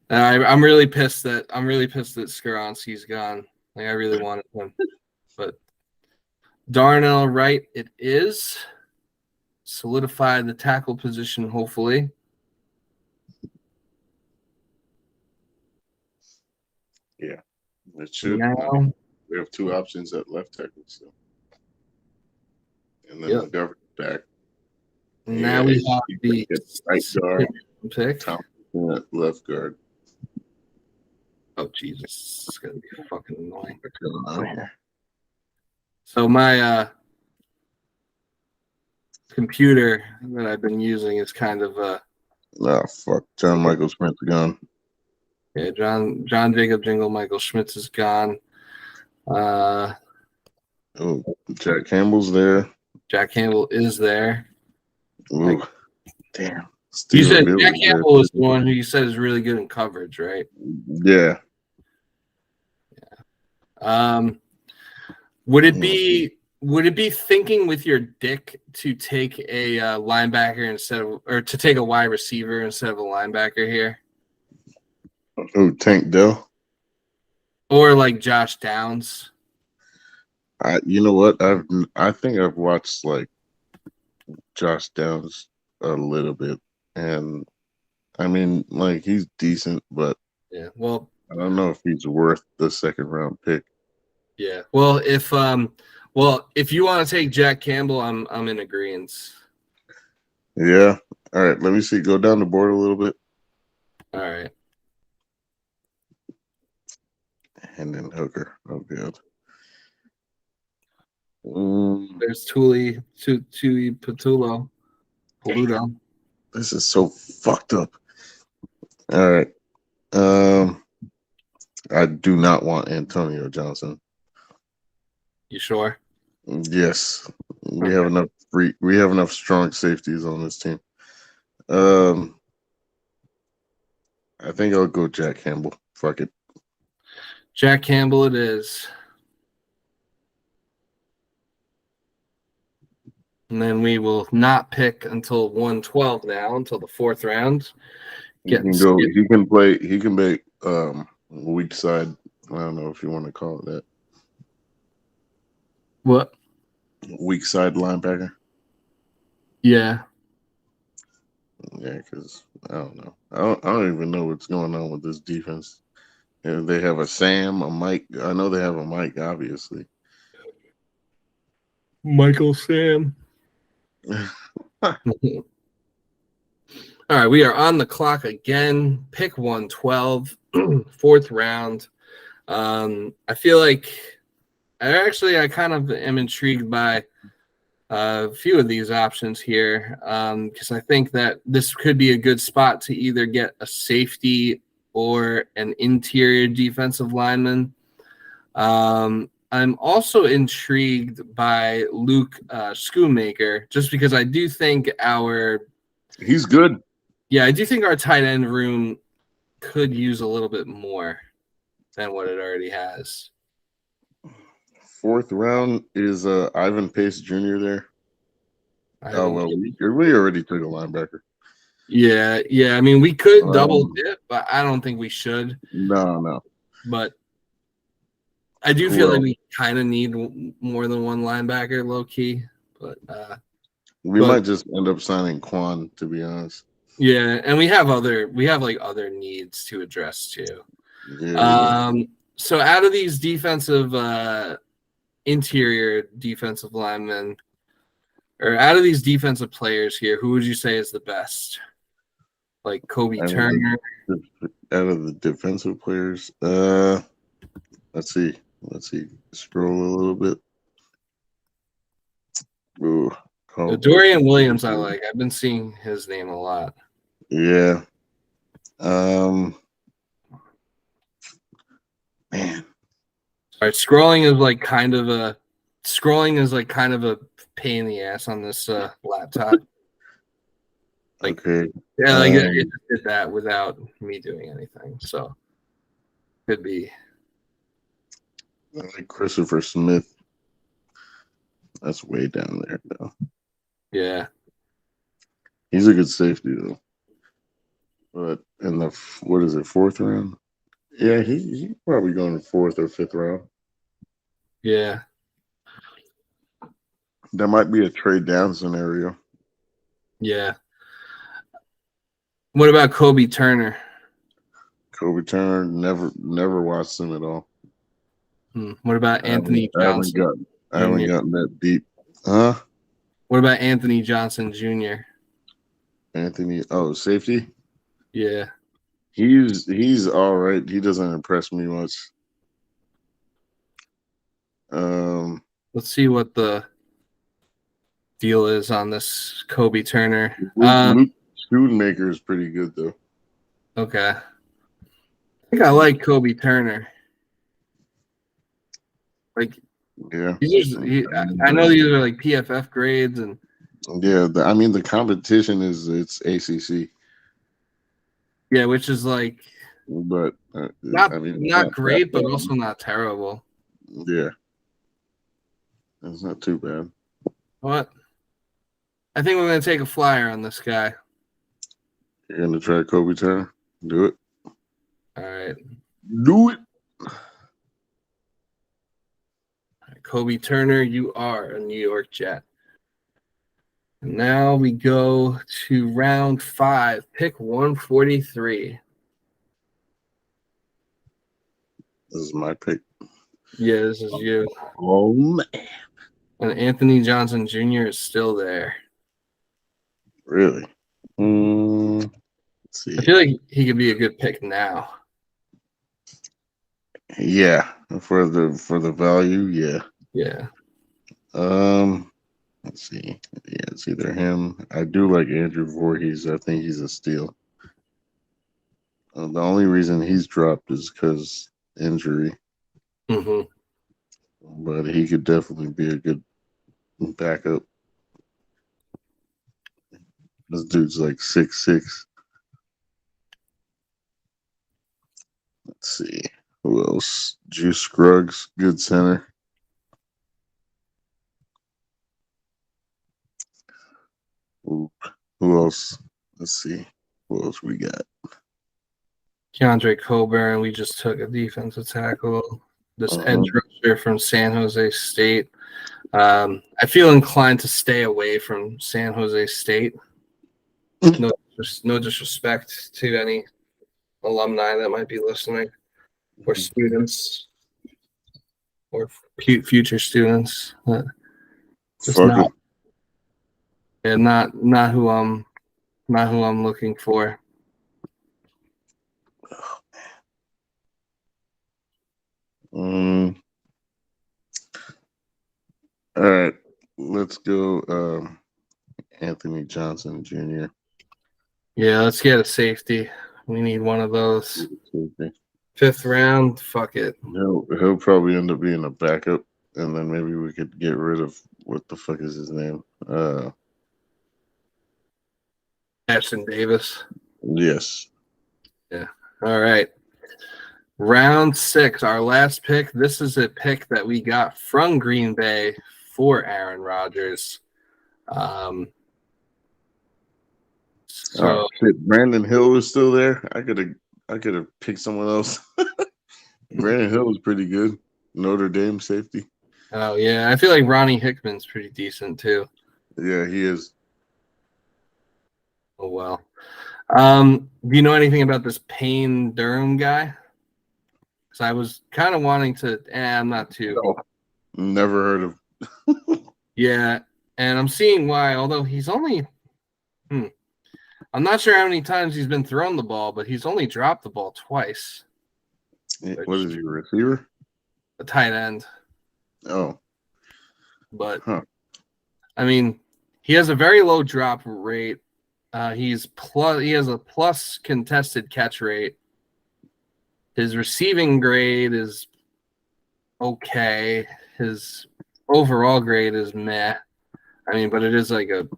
[SPEAKER 1] I'm really pissed that Skoronski's gone. Like I really wanted him, but Darnell Wright it is. Solidify the tackle position, hopefully.
[SPEAKER 2] Yeah, it should.
[SPEAKER 1] Now,
[SPEAKER 2] we have two options at left tackle, so. And then the government back.
[SPEAKER 1] Now we have the
[SPEAKER 2] right guard
[SPEAKER 1] pick.
[SPEAKER 2] At left guard.
[SPEAKER 1] Oh Jesus, it's gonna be fucking annoying. So my computer that I've been using is kind of
[SPEAKER 2] fuck. John Michael Smith's gone.
[SPEAKER 1] Yeah, John Jacob Jingle Michael Schmitz is gone.
[SPEAKER 2] Jack Campbell's there.
[SPEAKER 1] Jack Campbell is there.
[SPEAKER 2] Ooh, damn.
[SPEAKER 1] You said Jack Campbell is the one who you said is really good in coverage, right?
[SPEAKER 2] Yeah.
[SPEAKER 1] Would it be thinking with your dick to take a linebacker to take a wide receiver instead of a linebacker here?
[SPEAKER 2] Oh, Tank Dell.
[SPEAKER 1] or like Josh Downs.
[SPEAKER 2] You know what? I think I've watched like Josh Downs a little bit, and I mean, like he's decent, but
[SPEAKER 1] Yeah. Well,
[SPEAKER 2] I don't know if he's worth the second round pick.
[SPEAKER 1] yeah. Well, if you want to take Jack Campbell, I'm in agreement.
[SPEAKER 2] Yeah. All right. Let me see. Go down the board a little bit,
[SPEAKER 1] All right.
[SPEAKER 2] and then Hooker. Oh god.
[SPEAKER 1] There's Tuli Patulo. Paluto.
[SPEAKER 2] This is so fucked up. All right. Um, I do not want Antonio Johnson.
[SPEAKER 1] You sure?
[SPEAKER 2] Yes, we
[SPEAKER 1] Okay.
[SPEAKER 2] have enough we have enough strong safeties on this team. Um, I think I'll go Jack Campbell. Fuck it.
[SPEAKER 1] Jack Campbell it is. And then we will not pick until 112 now, until the fourth round.
[SPEAKER 2] He can go. He can play. He can make weak side. I don't know if you want to call it that.
[SPEAKER 1] What?
[SPEAKER 2] Weak side linebacker.
[SPEAKER 1] Yeah.
[SPEAKER 2] Yeah, because I don't know. I don't even know what's going on with this defense. Yeah, they have a Sam, a Mike. I know they have a Mike, obviously.
[SPEAKER 1] Michael Sam. All right, we are on the clock again. Pick 112, fourth round. I feel like I kind of am intrigued by a few of these options here because I think that this could be a good spot to either get a safety or an interior defensive lineman. I'm also intrigued by Luke Schoonmaker just because I do think
[SPEAKER 2] He's good.
[SPEAKER 1] I do think our tight end room could use a little bit more than what it already has.
[SPEAKER 2] Fourth round is Ivan Pace Jr. there. Oh well, we already took a linebacker.
[SPEAKER 1] Yeah. I mean, we could double dip, but I don't think we should.
[SPEAKER 2] No.
[SPEAKER 1] But I do feel like we kind of need more than one linebacker, low key. But
[SPEAKER 2] we might just end up signing Quan, to be honest.
[SPEAKER 1] Yeah, and we have other needs to address too.
[SPEAKER 2] Yeah.
[SPEAKER 1] So out of these interior defensive linemen, or out of these defensive players here, who would you say is the best? Like Kobe Turner?
[SPEAKER 2] Out of the defensive players, let's see. Scroll a little bit. Ooh,
[SPEAKER 1] Dorian Williams, I like. I've been seeing his name a lot.
[SPEAKER 2] Yeah. Man.
[SPEAKER 1] All right, scrolling is like kind of a pain in the ass on this laptop.
[SPEAKER 2] Okay.
[SPEAKER 1] Yeah, like it did that without me doing anything. So could be.
[SPEAKER 2] I like Christopher Smith. That's way down there though.
[SPEAKER 1] Yeah.
[SPEAKER 2] He's a good safety though. But in the fourth round? Yeah, he probably going fourth or fifth round.
[SPEAKER 1] Yeah.
[SPEAKER 2] That might be a trade down scenario.
[SPEAKER 1] Yeah. What about Kobe Turner?
[SPEAKER 2] Kobe Turner, never watched him at all.
[SPEAKER 1] What about Anthony Johnson?
[SPEAKER 2] I haven't gotten that deep. Huh?
[SPEAKER 1] What about Anthony Johnson Jr.?
[SPEAKER 2] Anthony, safety?
[SPEAKER 1] Yeah.
[SPEAKER 2] He's all right. He doesn't impress me much.
[SPEAKER 1] Let's see what the deal is on this Kobe Turner.
[SPEAKER 2] Luke Schoonmaker is pretty good though.
[SPEAKER 1] Okay. I think I like Kobe Turner. Like,
[SPEAKER 2] yeah.
[SPEAKER 1] I know these are like PFF grades and
[SPEAKER 2] yeah. The competition it's ACC.
[SPEAKER 1] Yeah, which is like,
[SPEAKER 2] but
[SPEAKER 1] not great, but also not terrible.
[SPEAKER 2] Yeah, it's not too bad.
[SPEAKER 1] What? I think we're gonna take a flyer on this guy.
[SPEAKER 2] You're gonna try Kobe Turner? Do it.
[SPEAKER 1] All right.
[SPEAKER 2] Do it.
[SPEAKER 1] Kobe Turner, you are a New York Jet. Now we go to round 5, pick 143.
[SPEAKER 2] This is my pick.
[SPEAKER 1] Yeah, this is you.
[SPEAKER 2] Oh, man.
[SPEAKER 1] And Anthony Johnson Jr. is still there.
[SPEAKER 2] Really? Let's see.
[SPEAKER 1] I feel like he could be a good pick now.
[SPEAKER 2] Yeah, for the value, yeah.
[SPEAKER 1] Yeah.
[SPEAKER 2] Let's see. Yeah, it's either him. I do like Andrew Voorhees. I think he's a steal. The only reason he's dropped is because injury,
[SPEAKER 1] Mm-hmm.
[SPEAKER 2] but he could definitely be a good backup. This dude's like 6'6". Let's see. Who else? Juice Scruggs, good center. Who else? Let's see. Who else we got?
[SPEAKER 1] Keandre Coburn, we just took a defensive tackle. This edge rusher from San Jose State. I feel inclined to stay away from San Jose State. No disrespect to any alumni that might be listening, or students, or future students. Just not, yeah, not who I'm looking for.
[SPEAKER 2] All right, let's go. Anthony Johnson Jr.
[SPEAKER 1] Yeah, let's get a safety. We need one of those. 5th round, fuck it.
[SPEAKER 2] He'll probably end up being a backup, and then maybe we could get rid of what the fuck is his name?
[SPEAKER 1] Ashton Davis.
[SPEAKER 2] Yes.
[SPEAKER 1] Yeah. All right. Round 6, our last pick. This is a pick that we got from Green Bay for Aaron Rodgers.
[SPEAKER 2] Shit, Brandon Hill was still there. I could have picked someone else. Brandon Hill was pretty good. Notre Dame safety.
[SPEAKER 1] Oh yeah, I feel like Ronnie Hickman's pretty decent too.
[SPEAKER 2] Yeah, he is.
[SPEAKER 1] Oh well. Do you know anything about this Payne Durham guy? Because I was kind of wanting to. I'm not too.
[SPEAKER 2] No, never heard of.
[SPEAKER 1] Yeah, and I'm seeing why. Although he's only. I'm not sure how many times he's been thrown the ball, but he's only dropped the ball twice.
[SPEAKER 2] What is he, a receiver?
[SPEAKER 1] A tight end.
[SPEAKER 2] Oh.
[SPEAKER 1] But, I mean, he has a very low drop rate. He has a plus contested catch rate. His receiving grade is okay. His overall grade is meh. I mean, but it is like a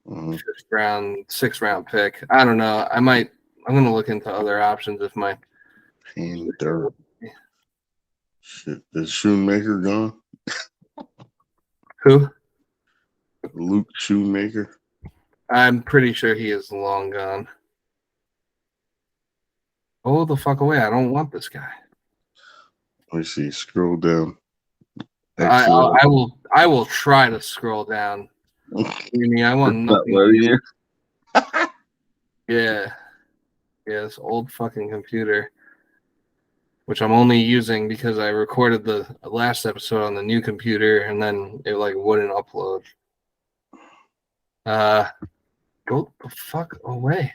[SPEAKER 1] 5th round, 6th round pick. I don't know. I'm going to look into other options if my
[SPEAKER 2] Payne Durham. Shit, is Shoemaker gone?
[SPEAKER 1] Who?
[SPEAKER 2] Luke Shoemaker.
[SPEAKER 1] I'm pretty sure he is long gone. Oh, the fuck away. I don't want this guy.
[SPEAKER 2] Let me see. Scroll down.
[SPEAKER 1] I will try to scroll down. I want nothing. Yeah. This old fucking computer, which I'm only using because I recorded the last episode on the new computer and then it like wouldn't upload. Go the fuck away.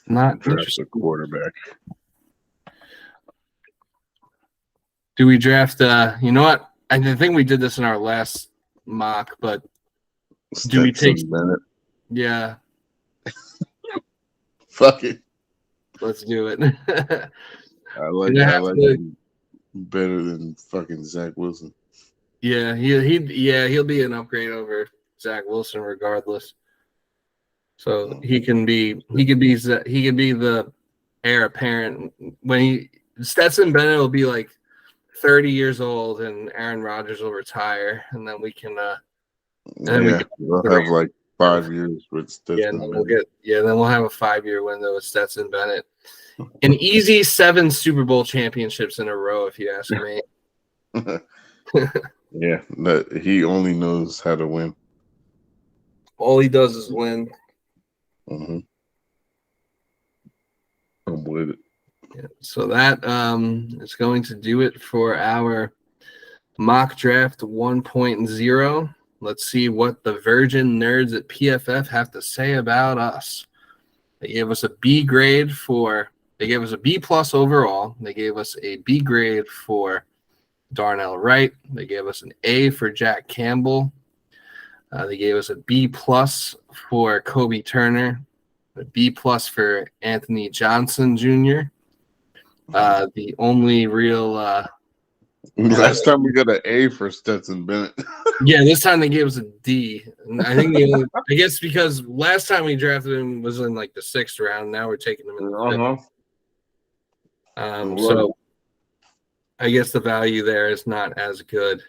[SPEAKER 1] Not
[SPEAKER 2] draft a quarterback.
[SPEAKER 1] Do we draft you know what? I think we did this in our last mock, but do we take
[SPEAKER 2] Bennett?
[SPEAKER 1] Yeah.
[SPEAKER 2] Fuck it.
[SPEAKER 1] Let's do it.
[SPEAKER 2] I like him better than fucking Zach Wilson.
[SPEAKER 1] Yeah, he'll be an upgrade over Zach Wilson regardless. So he can be the heir apparent when Stetson Bennett will be like 30 years old and Aaron Rodgers will retire, and then we can
[SPEAKER 2] we'll have like 5 years with Stetson Bennett.
[SPEAKER 1] Then we'll have a 5-year window with Stetson Bennett. An easy 7 Super Bowl championships in a row, if you ask me.
[SPEAKER 2] Yeah, he only knows how to win.
[SPEAKER 1] All he does is win.
[SPEAKER 2] Mm-hmm. I'm with it.
[SPEAKER 1] Yeah, so that is going to do it for our mock draft 1.0. Let's see what the virgin nerds at PFF have to say about us. They gave us a B grade they gave us a B plus overall. They gave us a B grade for Darnell Wright. They gave us an A for Jack Campbell. They gave us a B plus for Kobe Turner, a B plus for Anthony Johnson Jr. The only real
[SPEAKER 2] last time we got an A for Stetson Bennett.
[SPEAKER 1] Yeah, this time they gave us a D. And I think I guess because last time we drafted him was in like the 6th round. Now we're taking him in the 5th. So I guess the value there is not as good.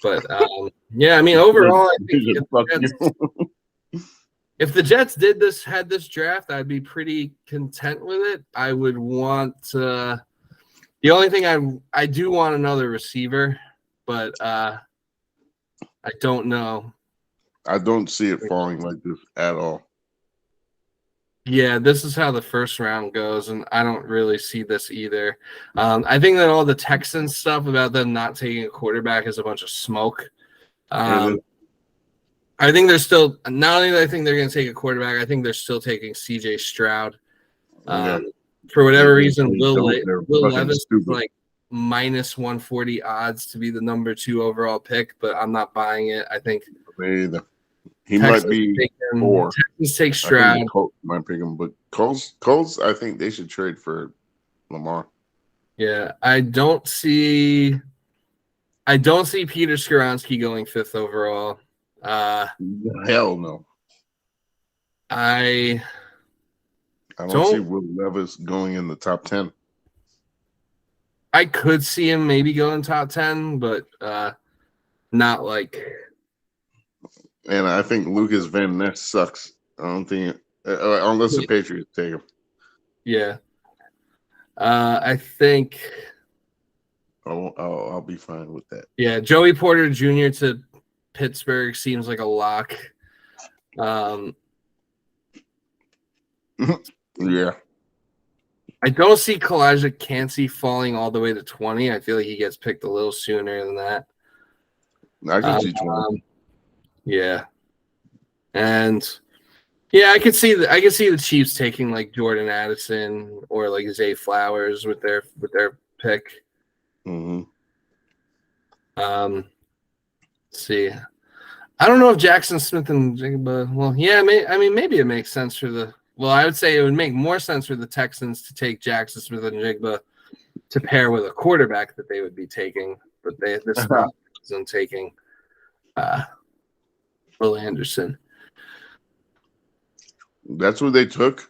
[SPEAKER 1] But yeah, I mean overall, I think if the Jets had this draft, I'd be pretty content with it. I would want the only thing I do want another receiver, but I don't know.
[SPEAKER 2] I don't see it falling like this at all.
[SPEAKER 1] Yeah, this is how the first round goes, and I don't really see this either. I think that all the Texans stuff about them not taking a quarterback is a bunch of smoke. I think they're still – not only do I think they're going to take a quarterback, I think they're still taking C.J. Stroud. For whatever reason, Will Levis is like minus 140 odds to be the number 2 overall pick, but I'm not buying it. I think
[SPEAKER 2] he might be 4.
[SPEAKER 1] Texans take Stroud.
[SPEAKER 2] Colts might pick him, but Colts, I think they should trade for Lamar.
[SPEAKER 1] Yeah, I don't see Peter Skoronski going 5th overall.
[SPEAKER 2] Hell no.
[SPEAKER 1] I
[SPEAKER 2] don't see Will Levis going in the top 10.
[SPEAKER 1] I could see him maybe going top 10, but not like.
[SPEAKER 2] And I think Lucas Van Ness sucks. I don't think unless the Patriots take him.
[SPEAKER 1] Yeah. I think.
[SPEAKER 2] I'll be fine with that.
[SPEAKER 1] Yeah, Joey Porter Jr. to Pittsburgh seems like a lock.
[SPEAKER 2] Yeah.
[SPEAKER 1] I don't see Kalijah Cansey falling all the way to 20. I feel like he gets picked a little sooner than that.
[SPEAKER 2] I can see 20.
[SPEAKER 1] Yeah. And yeah, I could see the Chiefs taking like Jordan Addison or like Zay Flowers with their pick.
[SPEAKER 2] Mm-hmm.
[SPEAKER 1] Let's see. I don't know if Jackson Smith and Jigba. Well, yeah, maybe it makes sense for the. Well, I would say it would make more sense for the Texans to take Jackson Smith and Jigba to pair with a quarterback that they would be taking, but this isn't taking Will Anderson.
[SPEAKER 2] That's what they took?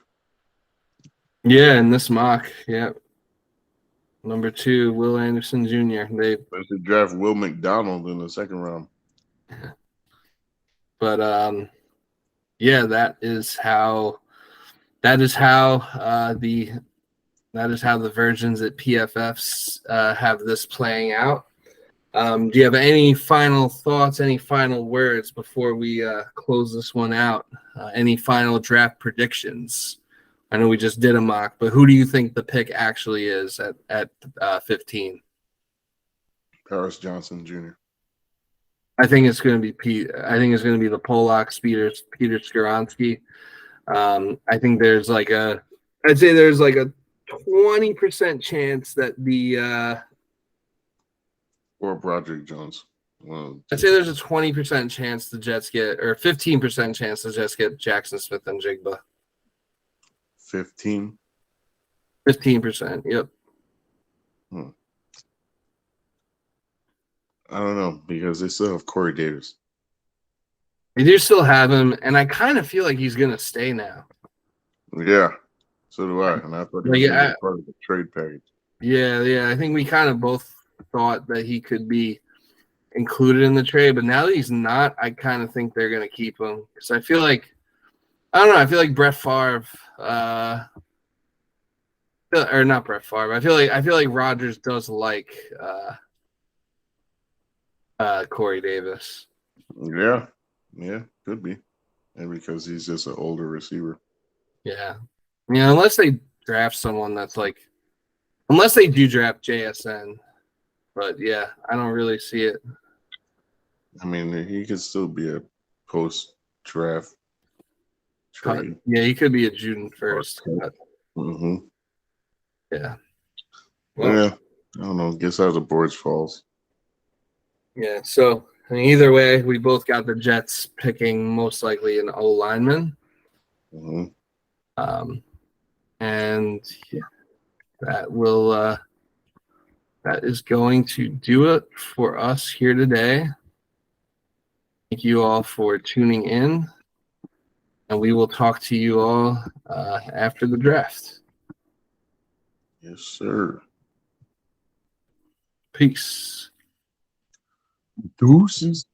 [SPEAKER 1] Yeah, in this mock, yeah. Number 2, Will Anderson Jr. They
[SPEAKER 2] should draft Will McDonald in the 2nd round.
[SPEAKER 1] But yeah, that is how the virgins at PFFs have this playing out. Do you have any final thoughts, any final words before we close this one out? Any final draft predictions? I know we just did a mock, but who do you think the pick actually is at 15?
[SPEAKER 2] Paris Johnson Jr.
[SPEAKER 1] I think it's going to be Pete. I think it's going to be the Polacks, Peter Skoronski. I think there's like a 20% chance that the
[SPEAKER 2] or Broderick Jones.
[SPEAKER 1] I'd say there's a 20% chance the Jets get, or 15% chance the Jets get Jackson Smith and Jigba.
[SPEAKER 2] 15%.
[SPEAKER 1] Yep.
[SPEAKER 2] I don't know, because they still have Corey Davis.
[SPEAKER 1] They do still have him, and I kind of feel like he's going to stay now.
[SPEAKER 2] Yeah, so do I. And I thought he was part of the trade package.
[SPEAKER 1] Yeah. I think we kind of both thought that he could be included in the trade, but now that he's not, I kind of think they're going to keep him because I feel like I don't know. I feel like Brett Favre, or not Brett Favre. I feel like Rodgers does like Corey Davis.
[SPEAKER 2] Yeah, could be, and because he's just an older receiver.
[SPEAKER 1] Yeah, unless they draft someone that's like, unless they do draft JSN, but yeah, I don't really see it.
[SPEAKER 2] I mean, he could still be a post-draft trade.
[SPEAKER 1] Yeah, he could be a June 1st.
[SPEAKER 2] Mm-hmm.
[SPEAKER 1] Yeah.
[SPEAKER 2] Well, yeah. I don't know. Guess how the boards falls.
[SPEAKER 1] Yeah. So either way, we both got the Jets picking most likely an O lineman.
[SPEAKER 2] Mm-hmm.
[SPEAKER 1] And yeah, that is going to do it for us here today. Thank you all for tuning in, and we will talk to you all after the draft.
[SPEAKER 2] Yes, sir.
[SPEAKER 1] Peace.
[SPEAKER 2] Deuces.